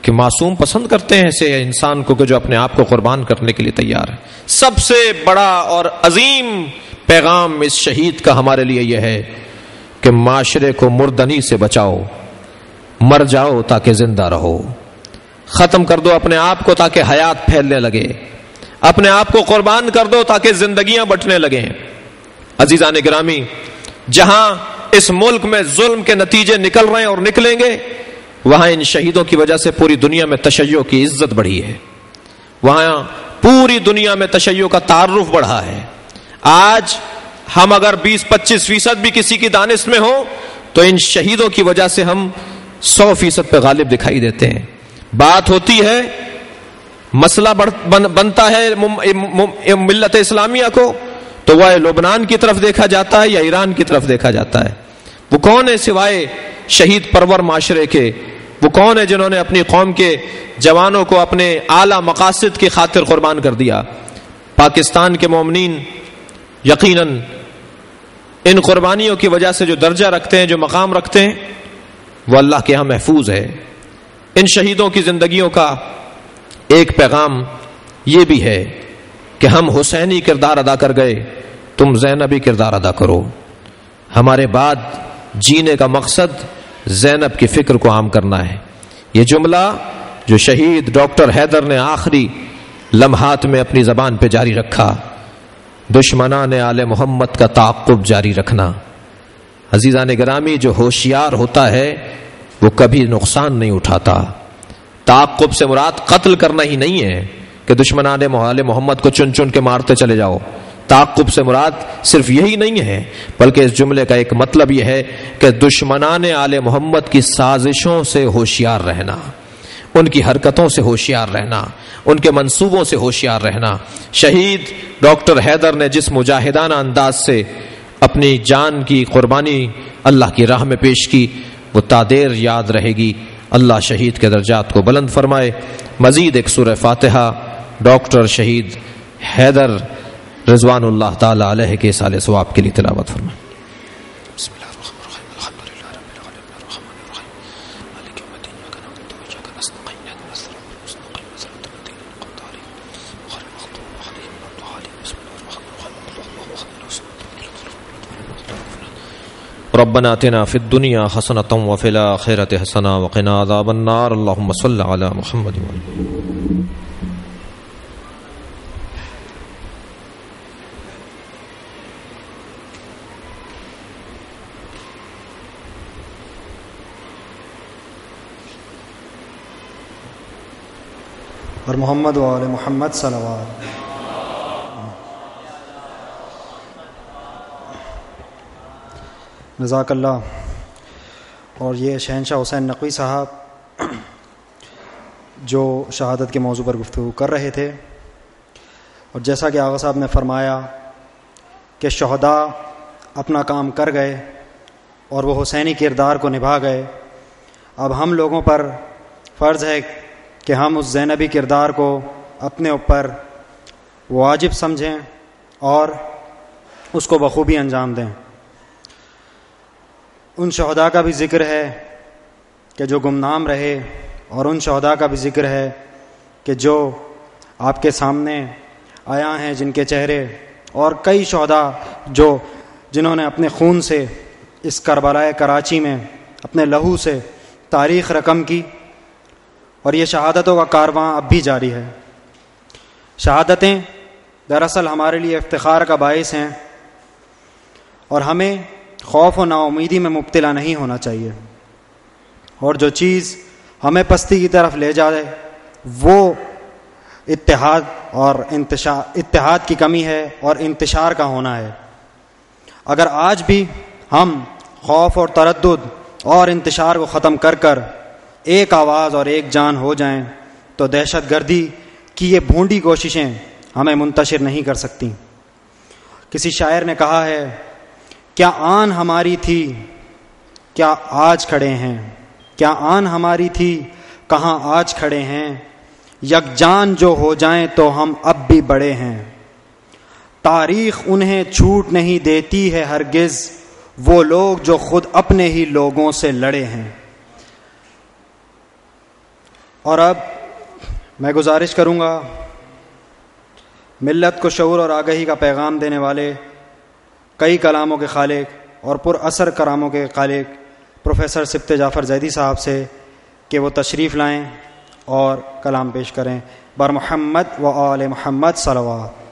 کہ معصوم پسند کرتے ہیں ایسے انسان کو کہ جو اپنے آپ کو قربان کرنے کے لیے تیار ہے. سب سے بڑا اور عظیم پیغام اس شہید کا ہمارے لیے یہ ہے کہ معاشرے کو مردنی سے بچاؤ, مر جاؤ تاکہ زندہ رہو, ختم کر دو اپنے آپ کو تاکہ حیات پھیلنے لگے, اپنے آپ کو قربان کر دو تاکہ زندگیاں بٹنے لگیں. عزیزان گرامی, جہاں اس ملک میں ظلم کے نتیجے نکل رہے ہیں اور نکلیں گے, وہاں ان شہیدوں کی وجہ سے پوری دنیا میں تشیع کی عزت بڑھی ہے, وہاں پوری دنیا میں تشیع کا تعارف بڑھا ہے. آج ہم اگر 20-25% بھی کسی کی دانش میں ہوں تو ان شہیدوں کی وجہ سے ہم 100% پہ غالب دکھائی دیتے ہیں. بات ہوتی ہے, مسئلہ بنتا ہے ملت اسلامیہ کو, تو وہ لبنان کی طرف دیکھا جاتا ہے یا ایران کی طرف دیکھا جاتا ہے. وہ کون ہے سوائے شہید پرور معاشرے کے؟ وہ کون ہے جنہوں نے اپنی قوم کے جوانوں کو اپنے اعلیٰ مقاصد کی خاطر قربان کر دیا؟ پاکستان کے مومنین یقیناً ان قربانیوں کی وجہ سے جو درجہ رکھتے ہیں, جو مقام رکھتے ہیں, وہ اللہ کے ہاں محفوظ ہے. ان شہیدوں کی زندگیوں کا ایک پیغام یہ بھی ہے کہ ہم حسینی کردار ادا کر گئے, تم زینبی کردار ادا کرو. ہمارے بعد جینے کا مقصد زینب کی فکر کو عام کرنا ہے. یہ جملہ جو شہید ڈاکٹر حیدر نے آخری لمحات میں اپنی زبان پہ جاری رکھا, دشمنان آل محمد کا تعاقب جاری رکھنا. عزیزان گرامی, جو ہوشیار ہوتا ہے وہ کبھی نقصان نہیں اٹھاتا. تعاقب سے مراد قتل کرنا ہی نہیں ہے کہ دشمنان آل محمد کو چن چن کے مارتے چلے جاؤ. تعاقب سے مراد صرف یہی نہیں ہے, بلکہ اس جملے کا ایک مطلب یہ ہے کہ دشمنان آل محمد کی سازشوں سے ہوشیار رہنا, ان کی حرکتوں سے ہوشیار رہنا, ان کے منصوبوں سے ہوشیار رہنا. شہید ڈاکٹر حیدر نے جس مجاہدانہ انداز سے اپنی جان کی قربانی اللہ کی راہ میں پیش کی, وہ تادیر یاد رہے گی. اللہ شہید کے درجات کو بلند فرمائے. مزید ایک سورہ فاتحہ ڈاکٹر شہید حیدر رضوان اللہ تعالی علیہ کے سال ثواب کے لیے تلاوت فرمائے. بسم اللہ الرحمن الرحیم. الحمدللہ رب العالمین الرحمن الرحیم مالک یوم الدین ایاک نعبد و ایاک نستعین اهدنا الصراط المستقیم صراط الذین انعمت علیہم غیر المغضوب علیہم ولا الضالین. بسم اللہ الرحمن الرحیم. ربنا آتنا فی الدنیا حسنة وفی الآخرة حسنة وقنا عذاب النار. اللهم صل علی محمد اور محمد و آل محمد صلوات. جزاک اللہ. اور یہ شہنشاہ حسین نقوی صاحب جو شہادت کے موضوع پر گفتگو کر رہے تھے, اور جیسا کہ آغا صاحب نے فرمایا کہ شہداء اپنا کام کر گئے اور وہ حسینی کردار کو نبھا گئے. اب ہم لوگوں پر فرض ہے کہ ہم اس زینبی کردار کو اپنے اوپر واجب سمجھیں اور اس کو بخوبی انجام دیں. ان شہداء کا بھی ذکر ہے کہ جو گمنام رہے, اور ان شہداء کا بھی ذکر ہے کہ جو آپ کے سامنے آیا ہیں, جن کے چہرے, اور کئی شہداء جنہوں نے اپنے خون سے اس کربلائے کراچی میں اپنے لہو سے تاریخ رقم کی, اور یہ شہادتوں کا کارواں اب بھی جاری ہے. شہادتیں دراصل ہمارے لیے افتخار کا باعث ہیں, اور ہمیں خوف و نا امیدی میں مبتلا نہیں ہونا چاہیے. اور جو چیز ہمیں پستی کی طرف لے جائے وہ اتحاد اور اتحاد کی کمی ہے اور انتشار کا ہونا ہے. اگر آج بھی ہم خوف اور تردد اور انتشار کو ختم کر کر ایک آواز اور ایک جان ہو جائیں تو دہشت گردی کی یہ بھونڈی کوششیں ہمیں منتشر نہیں کر سکتی۔ کسی شاعر نے کہا ہے، کیا آن ہماری تھی کیا آج کھڑے ہیں، کیا آن ہماری تھی کہاں آج کھڑے ہیں، یکجان جو ہو جائیں تو ہم اب بھی بڑے ہیں، تاریخ انہیں چھوٹ نہیں دیتی ہے ہرگز، وہ لوگ جو خود اپنے ہی لوگوں سے لڑے ہیں۔ اور اب میں گزارش کروں گا ملت کو شعور اور آگہی کا پیغام دینے والے کئی کلاموں کے خالق اور پر اثر کراموں کے خالق پروفیسر سبط جعفر زیدی صاحب سے کہ وہ تشریف لائیں اور کلام پیش کریں۔ بر محمد و آل محمد صلوات۔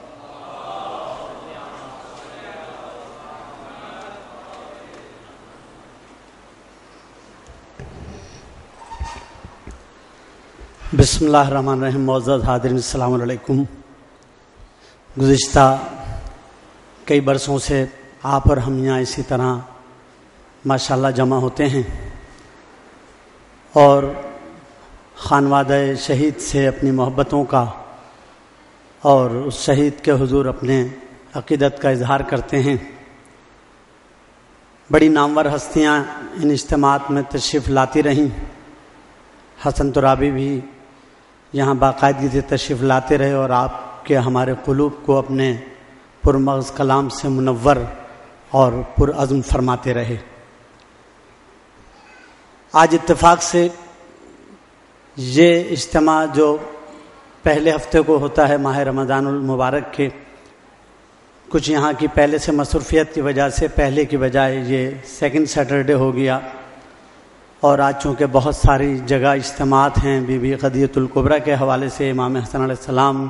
بسم اللہ الرحمن الرحیم۔ معزز حاضرین السلام علیکم۔ گزشتہ کئی برسوں سے آپ اور ہم یہاں اسی طرح ماشاءاللہ جمع ہوتے ہیں اور خانوادہ شہید سے اپنی محبتوں کا اور اس شہید کے حضور اپنے عقیدت کا اظہار کرتے ہیں۔ بڑی نامور ہستیاں ان اجتماعات میں تشریف لاتی رہیں۔ حسن ترابی بھی یہاں باقاعدگی سے تشریف لاتے رہے اور آپ کے ہمارے قلوب کو اپنے پرمغز کلام سے منور اور پرعزم فرماتے رہے۔ آج اتفاق سے یہ اجتماع جو پہلے ہفتے کو ہوتا ہے ماہ رمضان المبارک کے، کچھ یہاں کی پہلے سے مصروفیت کی وجہ سے پہلے کی بجائے یہ سیکنڈ سیٹرڈے ہو گیا، اور آج چونکہ بہت ساری جگہ اجتماعات ہیں بی بی خدیجۃ الکبریٰ کے حوالے سے، امام حسن علیہ السلام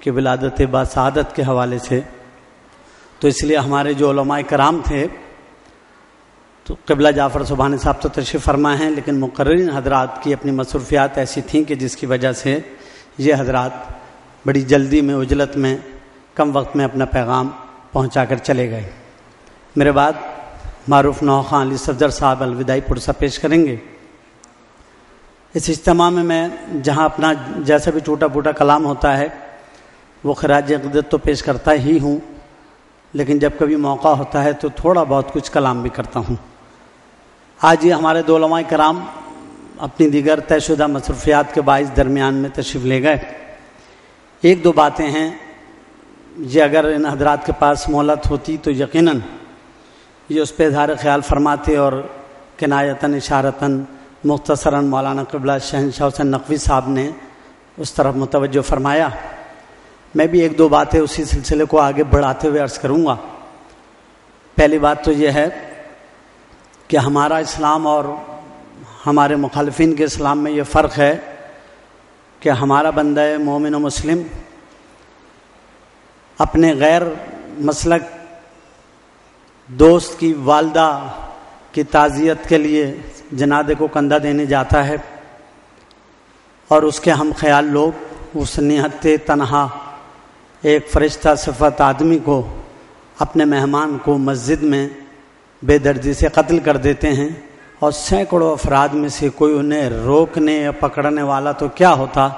کی ولادت باسعادت کے حوالے سے، تو اس لیے ہمارے جو علماء کرام تھے تو قبلہ جعفر سبحانی صاحب تو تشریف فرما ہیں، لیکن مقررین حضرات کی اپنی مصروفیات ایسی تھیں کہ جس کی وجہ سے یہ حضرات بڑی جلدی میں عجلت میں کم وقت میں اپنا پیغام پہنچا کر چلے گئے۔ میرے بعد معروف نوخواں علی صفدر صاحب الوداعی پرسہ پیش کریں گے۔ اس اجتماع میں جہاں اپنا جیسا بھی ٹوٹا پھوٹا کلام ہوتا ہے وہ خراج عقیدت تو پیش کرتا ہی ہوں، لیکن جب کبھی موقع ہوتا ہے تو تھوڑا بہت کچھ کلام بھی کرتا ہوں۔ آج یہ ہمارے دو علماء کرام اپنی دیگر طے شدہ مصروفیات کے باعث درمیان میں تشریف لے گئے۔ ایک دو باتیں ہیں، یہ اگر ان حضرات کے پاس مہلت ہوتی تو یقیناً یہ اس پہ اظہار خیال فرماتے اور کنایتاً اشارتاً مختصراً مولانا قبلہ شہنشاہ حسین نقوی صاحب نے اس طرف متوجہ فرمایا۔ میں بھی ایک دو باتیں اسی سلسلے کو آگے بڑھاتے ہوئے عرض کروں گا۔ پہلی بات تو یہ ہے کہ ہمارا اسلام اور ہمارے مخالفین کے اسلام میں یہ فرق ہے کہ ہمارا بندہ مومن و مسلم اپنے غیر مسلک دوست کی والدہ کی تعزیت کے لیے جنازے کو کندھا دینے جاتا ہے، اور اس کے ہم خیال لوگ اس نہت تنہا ایک فرشتہ صفت آدمی کو، اپنے مہمان کو مسجد میں بے دردی سے قتل کر دیتے ہیں، اور سینکڑوں افراد میں سے کوئی انہیں روکنے یا پکڑنے والا تو کیا ہوتا،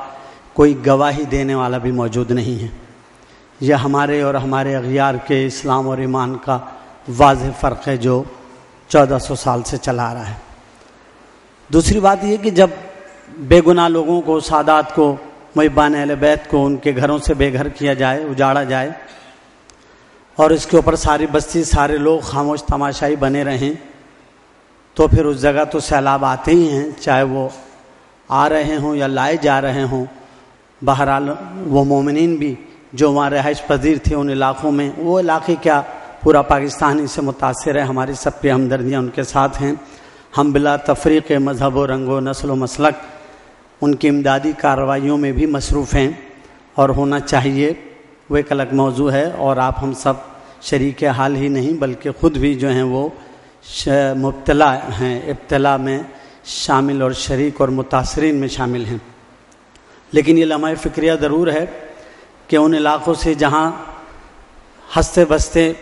کوئی گواہی دینے والا بھی موجود نہیں ہے۔ یہ ہمارے اور ہمارے اغیار کے اسلام اور ایمان کا واضح فرق ہے جو 1400 سال سے چلا آ رہا ہے۔ دوسری بات یہ کہ جب بے گناہ لوگوں کو، سادات کو، محبان اہل بیت کو ان کے گھروں سے بے گھر کیا جائے، اجاڑا جائے، اور اس کے اوپر ساری بستی، سارے لوگ خاموش تماشائی بنے رہیں، تو پھر اس جگہ تو سیلاب آتے ہی ہیں، چاہے وہ آ رہے ہوں یا لائے جا رہے ہوں۔ بہرحال وہ مومنین بھی جو وہاں رہائش پذیر تھے ان علاقوں میں، وہ علاقے کیا پورا پاکستان اس سے متاثر ہے، ہماری سب کی ہمدردیاں ان کے ساتھ ہیں۔ ہم بلا تفریق مذہب و رنگ و نسل و مسلک ان کی امدادی کارروائیوں میں بھی مصروف ہیں، اور ہونا چاہیے، وہ ایک الگ موضوع ہے، اور آپ ہم سب شریک حال ہی نہیں بلکہ خود بھی جو ہیں وہ مبتلا ہیں، ابتلا میں شامل اور شریک اور متاثرین میں شامل ہیں۔ لیکن یہ لمحہ فکریہ ضرور ہے کہ ان علاقوں سے جہاں ہنستے بستے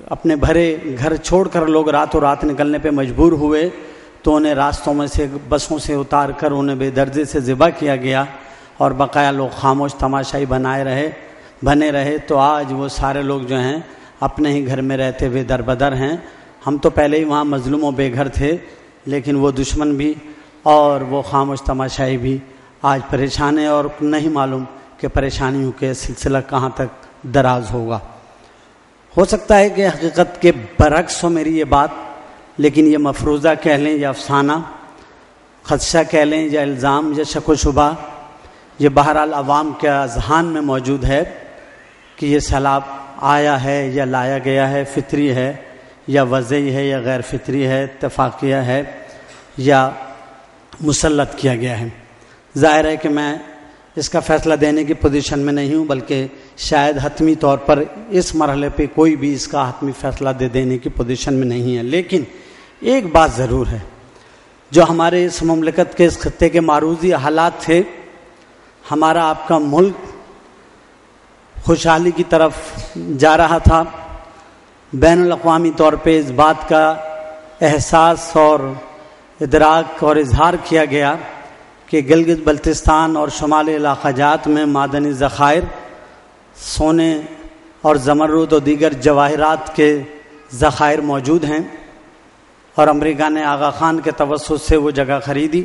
اپنے بھرے گھر چھوڑ کر لوگ راتوں رات نکلنے پہ مجبور ہوئے تو انہیں راستوں میں سے بسوں سے اتار کر انہیں بے دردی سے ذبح کیا گیا اور بقایا لوگ خاموش تماشائی بنے رہے. تو آج وہ سارے لوگ جو ہیں اپنے ہی گھر میں رہتے ہوئے دربدر ہیں. ہم تو پہلے ہی وہاں مظلوم و بے گھر تھے، لیکن وہ دشمن بھی اور وہ خاموش تماشائی بھی آج پریشان ہیں اور نہیں معلوم کہ پریشانیوں کے سلسلہ کہاں تک دراز ہوگا. ہو سکتا ہے کہ حقیقت کے برعکس ہو میری یہ بات، لیکن یہ مفروضہ کہہ لیں یا افسانہ، خدشہ کہہ لیں یا الزام یا شک و شبہ، یہ بہرحال عوام کے اذہان میں موجود ہے کہ یہ سیلاب آیا ہے یا لایا گیا ہے، فطری ہے یا وضعی ہے یا غیر فطری ہے، اتفاقیہ ہے یا مسلط کیا گیا ہے. ظاہر ہے کہ میں اس کا فیصلہ دینے کی پوزیشن میں نہیں ہوں، بلکہ شاید حتمی طور پر اس مرحلے پہ کوئی بھی اس کا حتمی فیصلہ دینے کی پوزیشن میں نہیں ہے. لیکن ایک بات ضرور ہے، جو ہمارے اس مملکت کے اس خطے کے معروضی حالات تھے، ہمارا آپ کا ملک خوشحالی کی طرف جا رہا تھا. بین الاقوامی طور پہ اس بات کا احساس اور ادراک اور اظہار کیا گیا کہ گلگت بلتستان اور شمالی علاقہ جات میں معدنی ذخائر، سونے اور زمرد و دیگر جواہرات کے ذخائر موجود ہیں، اور امریکہ نے آغا خان کے توسط سے وہ جگہ خریدی.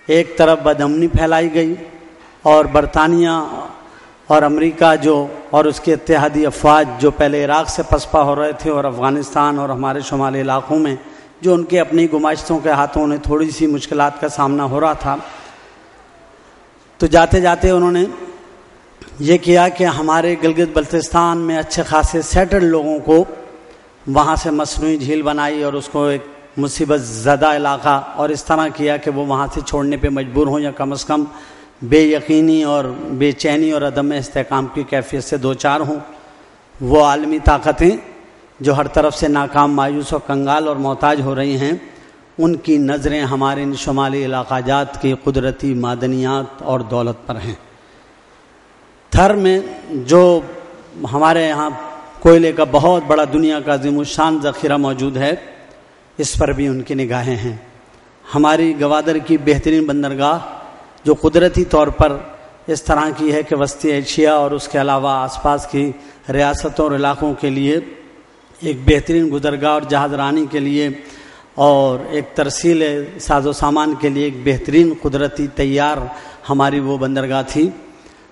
ایک طرف بدامنی پھیلائی گئی اور برطانیہ اور امریکہ اور اس کے اتحادی افواج جو پہلے عراق سے پسپا ہو رہے تھے اور افغانستان اور ہمارے شمالی علاقوں میں جو ان کے اپنی گماشتوں کے ہاتھوں انہیں تھوڑی سی مشکلات کا سامنا ہو رہا تھا، تو جاتے جاتے انہوں نے یہ کیا کہ ہمارے گلگت بلتستان میں اچھے خاصے سیٹلڈ لوگوں کو وہاں سے مصنوعی جھیل بنائی اور اس کو ایک مصیبت زدہ علاقہ اور اس طرح کیا کہ وہ وہاں سے چھوڑنے پہ مجبور ہوں یا کم از کم بے یقینی اور بے چینی اور عدم استحکام کی کیفیت سے دوچار ہوں. وہ عالمی طاقتیں جو ہر طرف سے ناکام، مایوس و کنگال اور محتاج ہو رہی ہیں، ان کی نظریں ہمارے ان شمالی علاقہ جات کی قدرتی معدنیات اور دولت پر ہیں. تھر میں جو ہمارے یہاں کوئلے کا بہت بڑا دنیا کا عظیم الشان ذخیرہ موجود ہے، اس پر بھی ان کی نگاہیں ہیں. ہماری گوادر کی بہترین بندرگاہ جو قدرتی طور پر اس طرح کی ہے کہ وسطی ایشیا اور اس کے علاوہ آس پاس کی ریاستوں اور علاقوں کے لیے ایک بہترین گزرگاہ اور جہاز رانی کے لیے اور ایک ترسیل ساز و سامان کے لیے ایک بہترین قدرتی تیار ہماری وہ بندرگاہ تھی.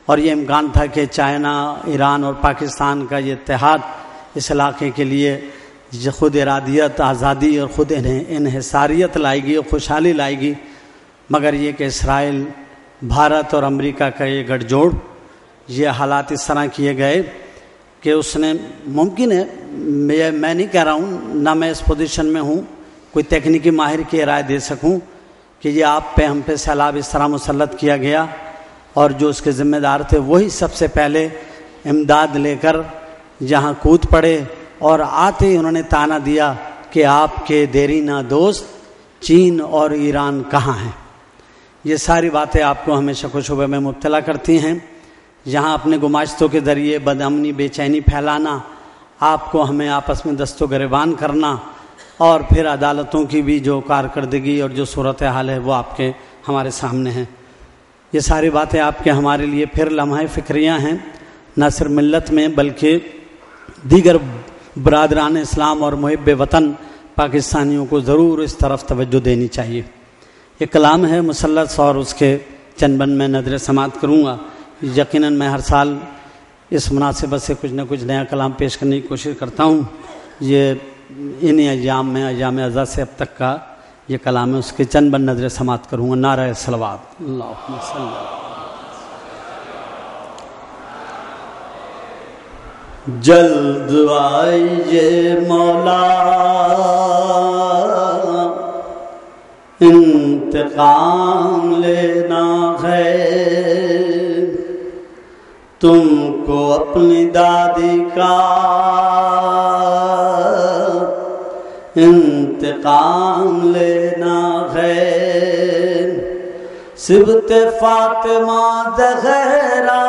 اور یہ امکان تھا کہ چائنا، ایران اور پاکستان کا یہ اتحاد اس علاقے کے لیے خود ارادیت، آزادی اور خود انحصاریت لائے گی اور خوشحالی لائے گی. مگر یہ کہ اسرائیل، بھارت اور امریکہ کا یہ گٹھ جوڑ، یہ حالات اس طرح کیے گئے کہ اس نے ممکن ہے، میں نہیں کہہ رہا ہوں، نہ میں اس پوزیشن میں ہوں کوئی تکنیکی ماہر کی رائے دے سکوں کہ یہ آپ پہ ہم پہ سیلاب اس طرح مسلط کیا گیا اور جو اس کے ذمہ دار تھے وہی سب سے پہلے امداد لے کر جہاں کود پڑے اور آتے ہی انہوں نے تانا دیا کہ آپ کے دیرینہ دوست چین اور ایران کہاں ہیں. یہ ساری باتیں آپ کو ہمیں شک و شبہ میں مبتلا کرتی ہیں. یہاں اپنے گماشتوں کے ذریعے بدامنی، بے چینی پھیلانا، آپ کو ہمیں آپس میں دست و گریبان کرنا، اور پھر عدالتوں کی بھی جو کارکردگی اور جو صورتحال ہے وہ آپ کے ہمارے سامنے ہیں. یہ ساری باتیں آپ کے ہمارے لیے پھر لمحہ فکریاں ہیں، نہ صرف ملت میں بلکہ دیگر برادران اسلام اور محب وطن پاکستانیوں کو ضرور اس طرف توجہ دینی چاہیے. ایک کلام ہے مثلث اور اس کے چند بند میں نظر سماعت کروں گا. یقیناً میں ہر سال اس مناسبت سے کچھ نہ کچھ نیا کلام پیش کرنے کی کوشش کرتا ہوں. یہ انہی ایام میں، ایام اعزاز سے اب تک کا یہ کلام ہے، اس کے چند بند نظر سماعت کروں گا. نعرہ صلوات. اللہم صلی جلد آئیے مولا انتقام لینا ہے تم کو اپنی دادی کا انتقام لینا ہے صبت فاطمہ زہرا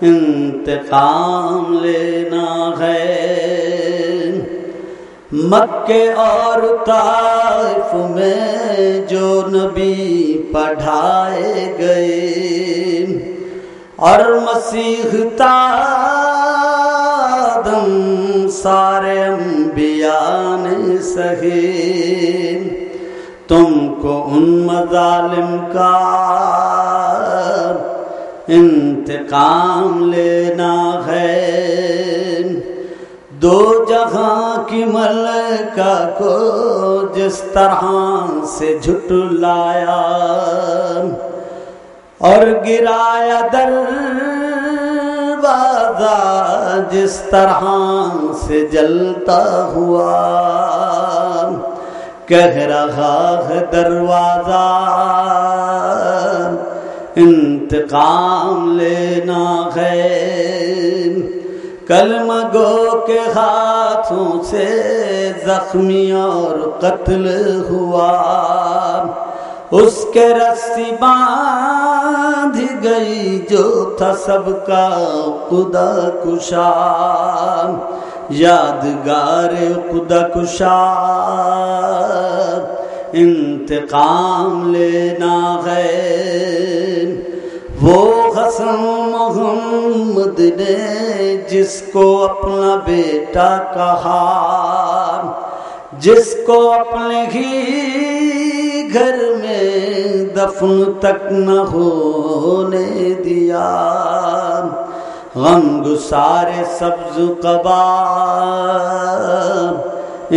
انتقام انتقام لینا ہے۔ مکے اور طائف میں جو نبی پڑھائے گئے اور مسیح آدم سارے انبیاء نے سہے، تم کو ان مظالم کا انتقام لینا ہے۔ دو جہاں کی ملکہ کو جس طرح سے جھٹلایا اور گرایا دروازہ جس طرح سے جلتا ہوا، کہہ رہا ہے دروازہ انتقام لینا ہے۔ کلمہ گو کے ہاتھوں سے زخمی اور قتل ہوا، اس کے رسی باندھ گئی جو تھا سب کا خدا کشا، یادگار خدا کشا انتقام لینا ہے۔ وہ حسن محمد نے جس کو اپنا بیٹا کہا، جس کو اپنے ہی گھر میں دفن تک نہ ہونے دیا، غم گسارے سبز قبا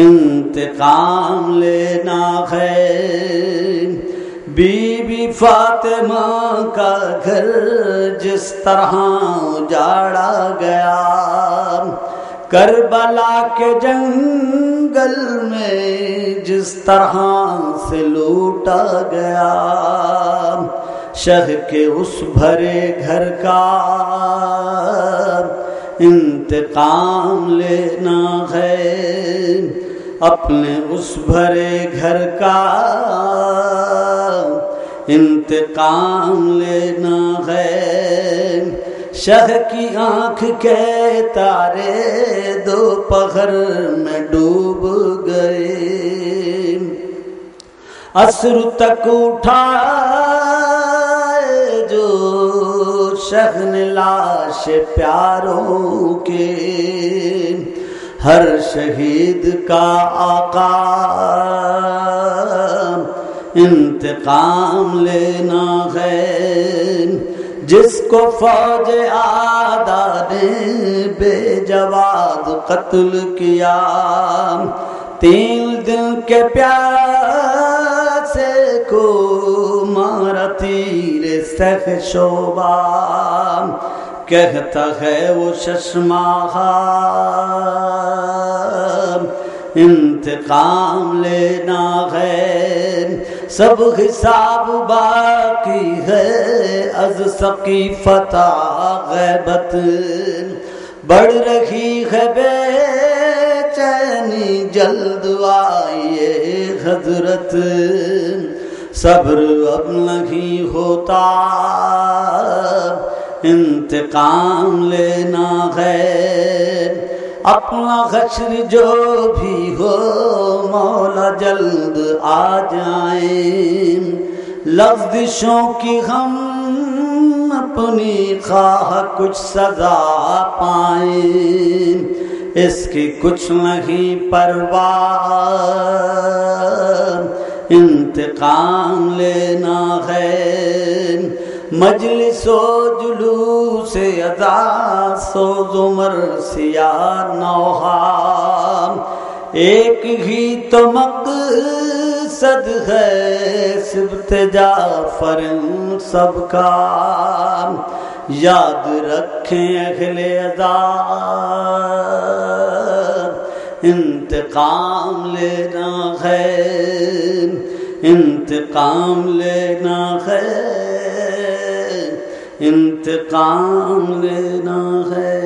انتقام لینا ہے۔ بی بی فاطمہ کا گھر جس طرح اجاڑا گیا، کربلا کے جنگل میں جس طرح سے لوٹا گیا، شہ کے اس بھرے گھر کا انتقام لینا ہے۔ اپنے اس بھرے گھر کا انتقام لینا ہے۔ شہ کی آنکھ کے تارے دوپہر میں ڈوب گئے، عصر تک اٹھائے جو شہن لاش پیاروں کے، ہر شہید کا آقا انتقام لینا ہے۔ جس کو فوج آدھا نے بے جواد قتل کیا، 3 دن کے پیاسے کو مارا تیر سخ شعبہ، کہتا ہے وہ ششماہا انتقام لینا ہے۔ سب حساب باقی ہے از ثقیفت غیبت، بڑھ رہی ہے بے چینی جلد آئیے حضرت، صبر اب نہیں ہوتا انتقام لینا ہے۔ اپنا حشر جو بھی ہو مولا جلد آ جائیں، لفظشوں کی ہم اپنی خواہ کچھ سزا پائیں، اس کی کچھ نہیں پرواہ انتقام لینا ہے۔ مجلس و جلوس ادا سوز و مرثیات نوحہ، ایک ہی تو مقصد ہے سبت جعفر سب کا، یاد رکھیں اہل عذاب انتقام لینا ہے، انتقام لینا ہے، انتقام لینا ہے۔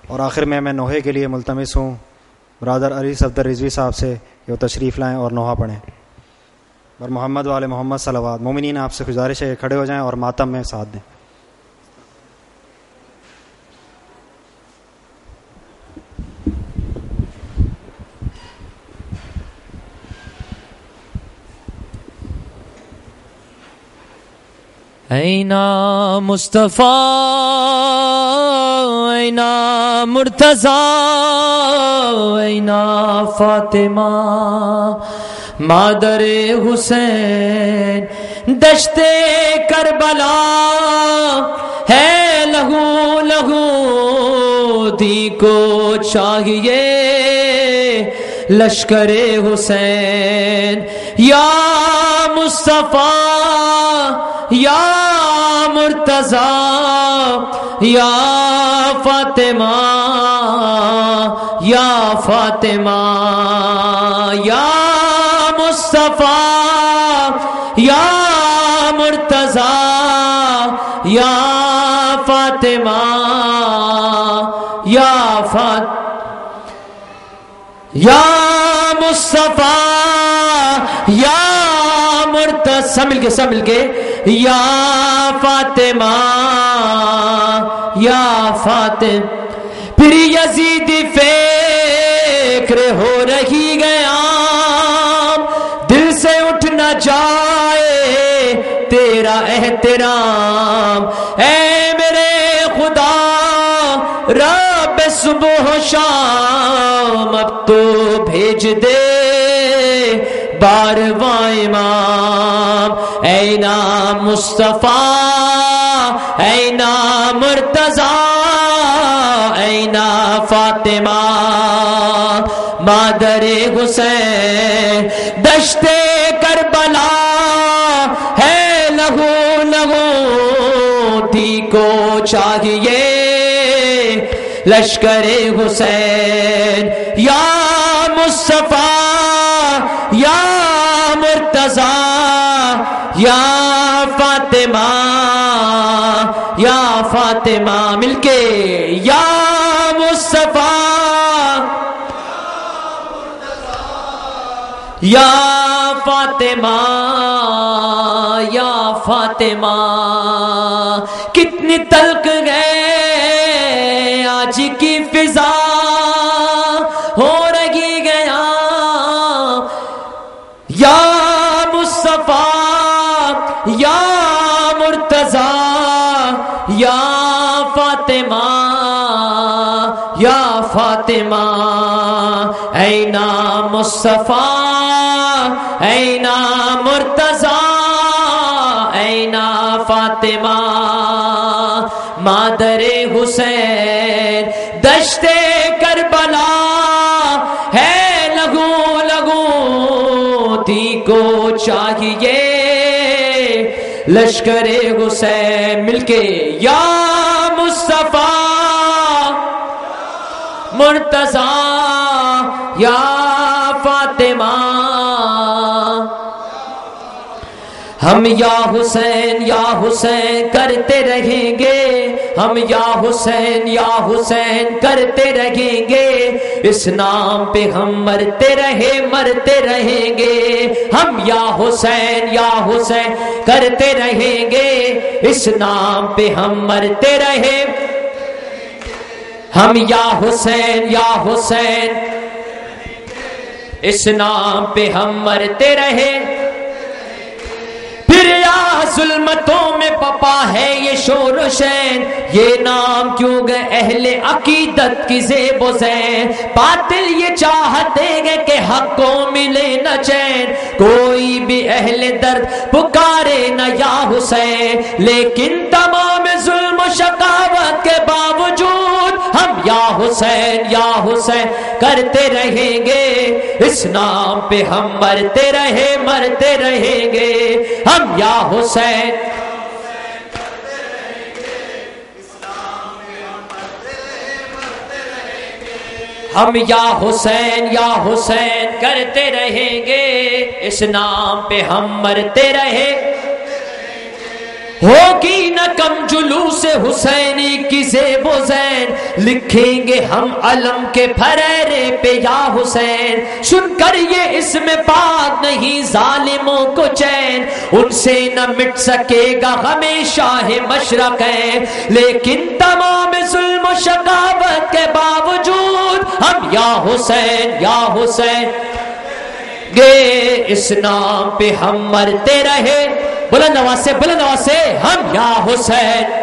اور آخر میں نوحے کے لیے ملتمس ہوں برادر علی صفدر رضوی صاحب سے کہ وہ تشریف لائیں اور نوحہ پڑھیں. اور محمد والے محمد صلوات. مومنین آپ سے گزارش ہے کہ کھڑے ہو جائیں اور ماتم میں ساتھ دیں. اینا مصطفیٰ اینا مرتضیٰ اینا فاطمہ مادر حسین دشت کربلا ہے لہو لہو دی کو چاہیے لشکر حسین. یا مصطفیٰ یا مرتضیٰ یا فاطمہ یا فاطمہ یا مصطفیٰ یا مرتضیٰ یا فاطمہ یا یا مصطفیٰ یا مرتضیٰ. سب مل کے یا فاطمہ یا فاطمہ. پھر یزید فکر ہو رہی گیا دل سے اٹھ نہ جائے تیرا احترام. اے میرے خدا رب صبح و شام اب تو بھیج دے بارواں امام. اینا مصطفیٰ اینا مرتضیٰ اینا فاطمہ مادر حسین دشت کربلا ہے لہو لہو دی کو چاہیے لشکر حسین. یا مصطفیٰ یا مرتضیٰ یا فاطمہ یا فاطمہ. مل کے یا مصطفیٰ یا فاطمہ یا فاطمہ. کتنی تلخ ہے آج کی فضا ہو رہی گیا یا مصطفیٰ یا مرتضیٰ یا فاطمہ یا فاطمہ. اینا مصطفیٰ اینا مرتضیٰ اینا فاطمہ مادر حسین دشت کربلا ہے لگو لگو دی کو چاہیے لشکر حسین. مل کے یا مصطفیٰ مرتضیٰ یا فاطمہ. ہم یا حسین کرتے رہیں گے ہم یا حسین کرتے رہیں گے اس نام پہ ہم مرتے رہیں گے. ہم یا حسین کرتے رہیں گے اس نام پہ ہم مرتے رہیں. ہم یا حسین اس نام پہ ہم مرتے رہیں. پھر یا ظلمتوں میں پپا ہے یہ شور و شین یہ نام کیوں گئے اہل عقیدت کی زیب و زین. باطل یہ چاہتے ہیں کہ حق کو ملے نہ چین کوئی بھی اہل درد پکارے نہ یا حسین. لیکن تمام ظلم و شقاوت کے باوجود ہم یا حسین کرتے رہیں گے اس نام پہ ہم مرتے رہیں گے. ہم یا حسین ہم یا حسین کرتے رہیں گے اس نام پہ ہم مرتے رہیں. ہوگی نہ کم جلوس حسینی کی زیب و زین، لکھیں گے ہم علم کے پھریرے پہ یا حسین، سن کر یہ اسم پاک نہیں ظالموں کو چین، ان سے نہ مٹ سکے گا ہمیشہ ہے مشرقین، لیکن تمام ظلم و شقاوت کے باوجود ہم یا حسین یا حسین گے، اس نام پہ ہم مرتے رہے، بلند آواز سے ہم یا حسین،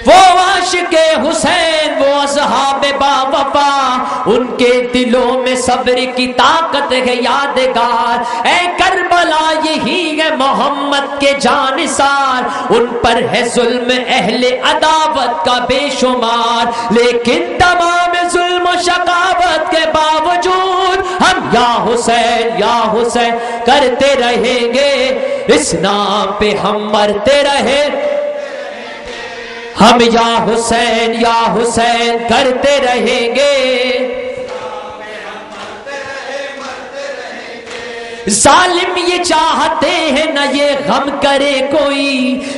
وہ عاشق حسین وہ اصحاب با وفا، ان کے دلوں میں صبر کی طاقت ہے یادگار، اے کربلا یہی ہے محمد کے جانثار، ان پر ہے ظلم اہل عداوت کا بے شمار، لیکن تمام ظلم و شقاوت کے باوجود ہم یا حسین کرتے رہیں گے، اس نام پہ ہم مرتے رہے، ہم یا حسین کرتے رہیں گے، ظالم یہ چاہتے ہیں نہ یہ غم کرے کوئی،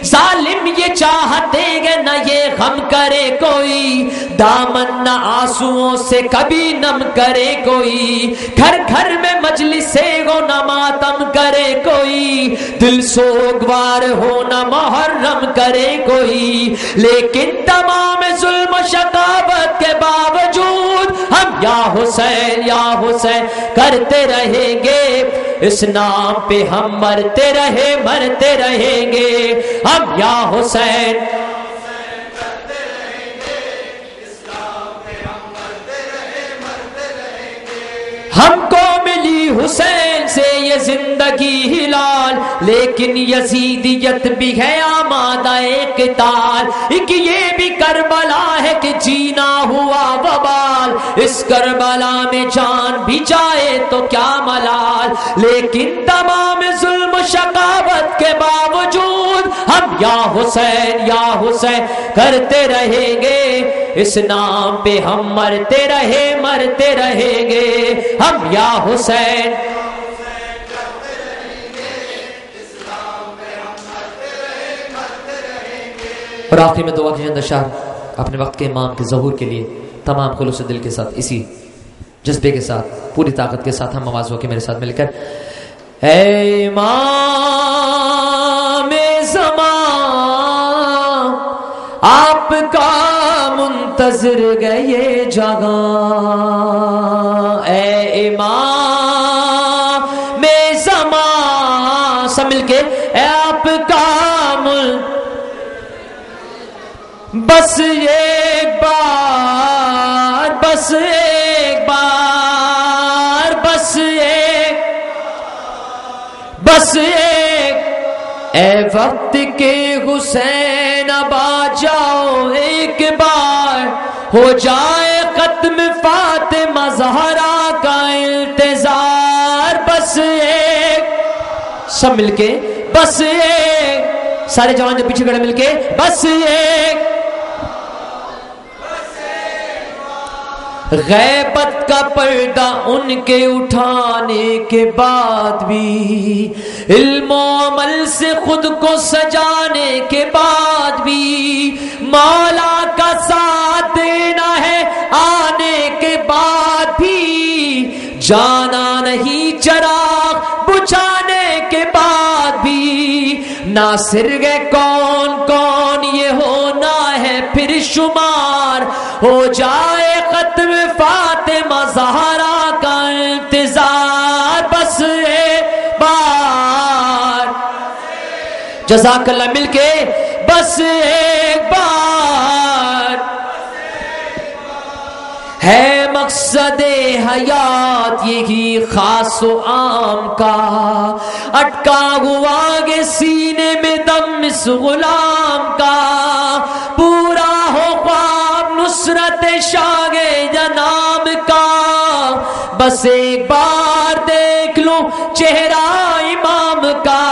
ظالم یہ چاہتے ہیں نہ یہ غم کرے کوئی، دامن نہ آنسوؤں سے کبھی نم کرے کوئی، گھر گھر میں مجلس ہو نہ ماتم کرے کوئی، دل سوگوار ہو نہ محرم کرے کوئی، لیکن تمام ظلم و شقاوت کے باوجود ہم یا حسین کرتے رہیں گے، اس نام پہ ہم مرتے رہیں گے، ہم یا حسین ہم کو ملی حسین سے یہ زندگی ہلال، لیکن یزیدیت بھی ہے آمادہ قتال، ایک یہ بھی کربلا ہے کہ جینا ہوا وبال، اس کربلا میں جان بھی جائے تو کیا ملال، لیکن تمام ظلم و شقاوت کے باوجود ہم یا حسین کرتے رہیں گے، اس نام پہ ہم مرتے رہیں گے، ہم یا حسین اور آخری میں دعا کیجیے اندر شاہ اپنے وقت کے امام کے ظہور کے لیے تمام خلوص دل کے ساتھ اسی جذبے کے ساتھ پوری طاقت کے ساتھ ہم آواز ہو کے میرے ساتھ مل کر اے امام زمان آپ کا منتظر گئے جگہ، اے امام زمان سب مل کے اے آپ کا بس ایک بار اے وقت کے حسین اب آ جاؤ، ایک بار ہو جائے ختم فاطمہ زہرا کا انتظار، بس ایک سب مل کے بس ایک سارے جوان جو پیچھے کھڑے مل کے بس ایک غیبت کا پردہ ان کے اٹھانے کے بعد بھی، علم و عمل سے خود کو سجانے کے بعد بھی، مولا کا ساتھ دینا ہے آنے کے بعد بھی، جانا نہیں چراغ بجھانے کے بعد بھی، ناصر ہے کون کون یہ ہونا ہے پھر شمار، ہو جائے ختم فاطمہ زہرا کا انتظار، بس ایک بار جزاک اللہ مل کے بس ایک بار ہے مقصد حیات یہی خاص و عام کا، اٹکا ہوا گے سینے میں دم اس غلام کا، پورا ہو خواب نصرت شاہ جناب کا، بس ایک بار دیکھ لوں چہرہ امام کا،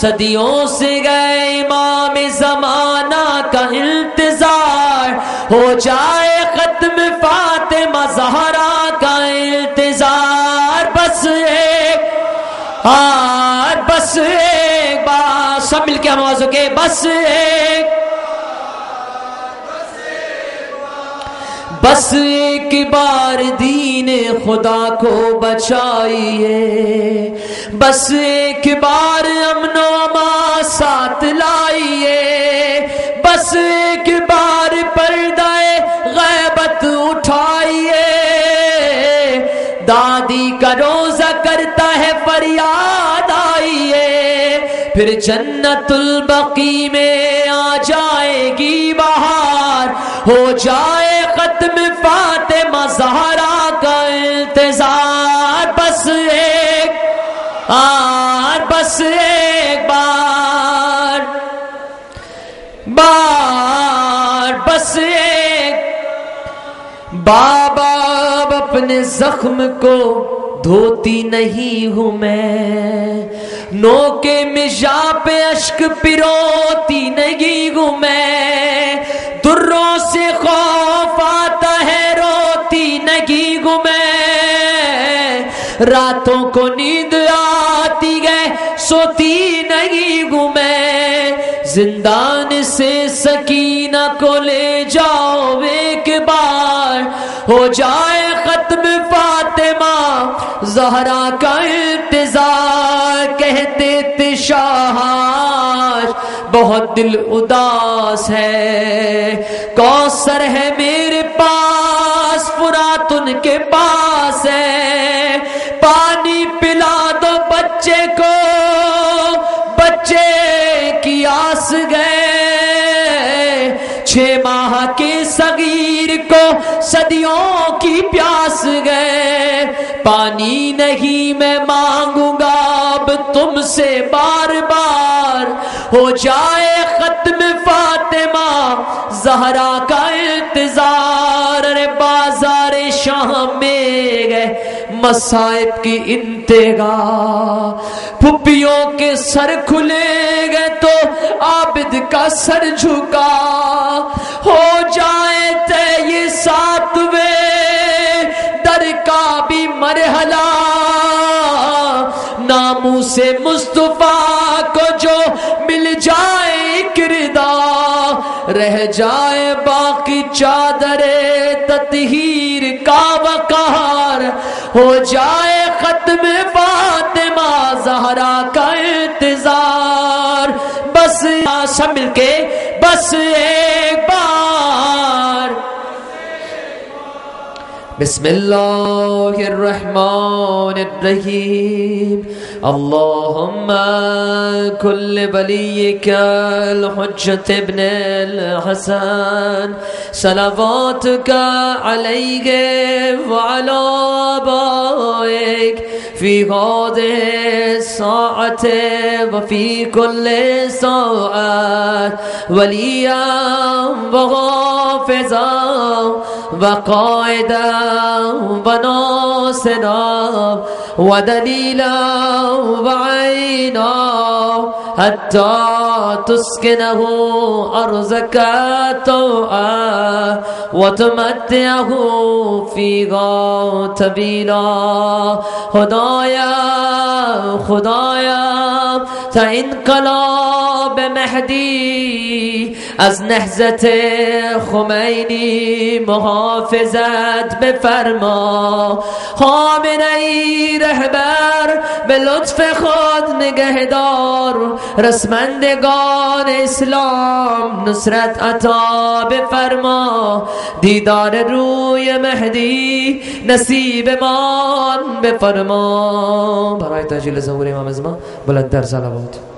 صدیوں سے گئے امام زمانہ کا انتظار، ہو جائے ختم فاطمہ زہرا کا انتظار، سب مل کے ہم آوازوں کے بس ایک بار دین خدا کو بچائیے، بس ایک بار امن و امان ساتھ لائیے، بس ایک بار پردہ غیبت اٹھائیے، دادی کا روزہ کرتا ہے فریاد آئیے، پھر جنت البقیع میں آ جائے گی بہار، ہو جائے ختم فاطمہ زہرا کا انتظار، بس ایک بس ایک بار بس ایک بابا اب اپنے زخم کو دھوتی نہیں ہوں میں، نو کے مجا پہ اشک پروتی نہیں ہوں میں، دروں سے خوف آتا ہے روتی نہیں ہوں میں، راتوں کو نیند آتی ہے سوتی نہیں ہوں میں، زندان سے سکینہ کو لے جاؤ ایک بار، ہو جائے ختم فاطمہ زہرا کا انتظار، کہتے تھے شاہاش بہت دل اداس ہے، کوثر ہے میرے پاس فرات ان کے پاس ہے، پانی پلا دو بچے کو، بچے کی آس گئے، 6 ماہ کے صغیر کو صدیوں کی پیاس گئے، پانی نہیں میں مانگوں گا اب تم سے بار بار، ہو جائے ختم فاطمہ زہرا کا انتظار، ارے بازار شام میں گئے مصائب کی انتہا، پھپھیوں کے سر کھلے گئے تو عابد کا سر جھکا، ہو جائے تے یہ 7ویں در کا بھی مرحلہ، ناموں سے مصطفیٰ کو جو مل جائے ایک ردا، رہ جائے باقی چادر تطہیر کا وقار، ہو جائے ختم فاطمہ زہرا کا انتظار، بس سب مل کے بس ایک بار، بسم اللہ الرحمن الرحیم، اللہم کل ولیک الحجت ابن الحسن صلواتک علیہ وعلی آبائک فی هذه الساعة وفی کل ساعة ولیا وحافظا وقائدا وناصرا ودلیلا وعینا حتی تسکنه ارضک طوعا وتمتعه فیها طویلا، خدایا تا انقلاب مهدی از نهضت خمینی محافظت بفرما، خامنه‌ای رهبر به لطف خود نگهدار، رسمندگان اسلام نصرت عطا بفرما، دیدار روی مهدی نصیب مان بفرما، برای تجلیل ظهور امام زمان بلندتر صلوات.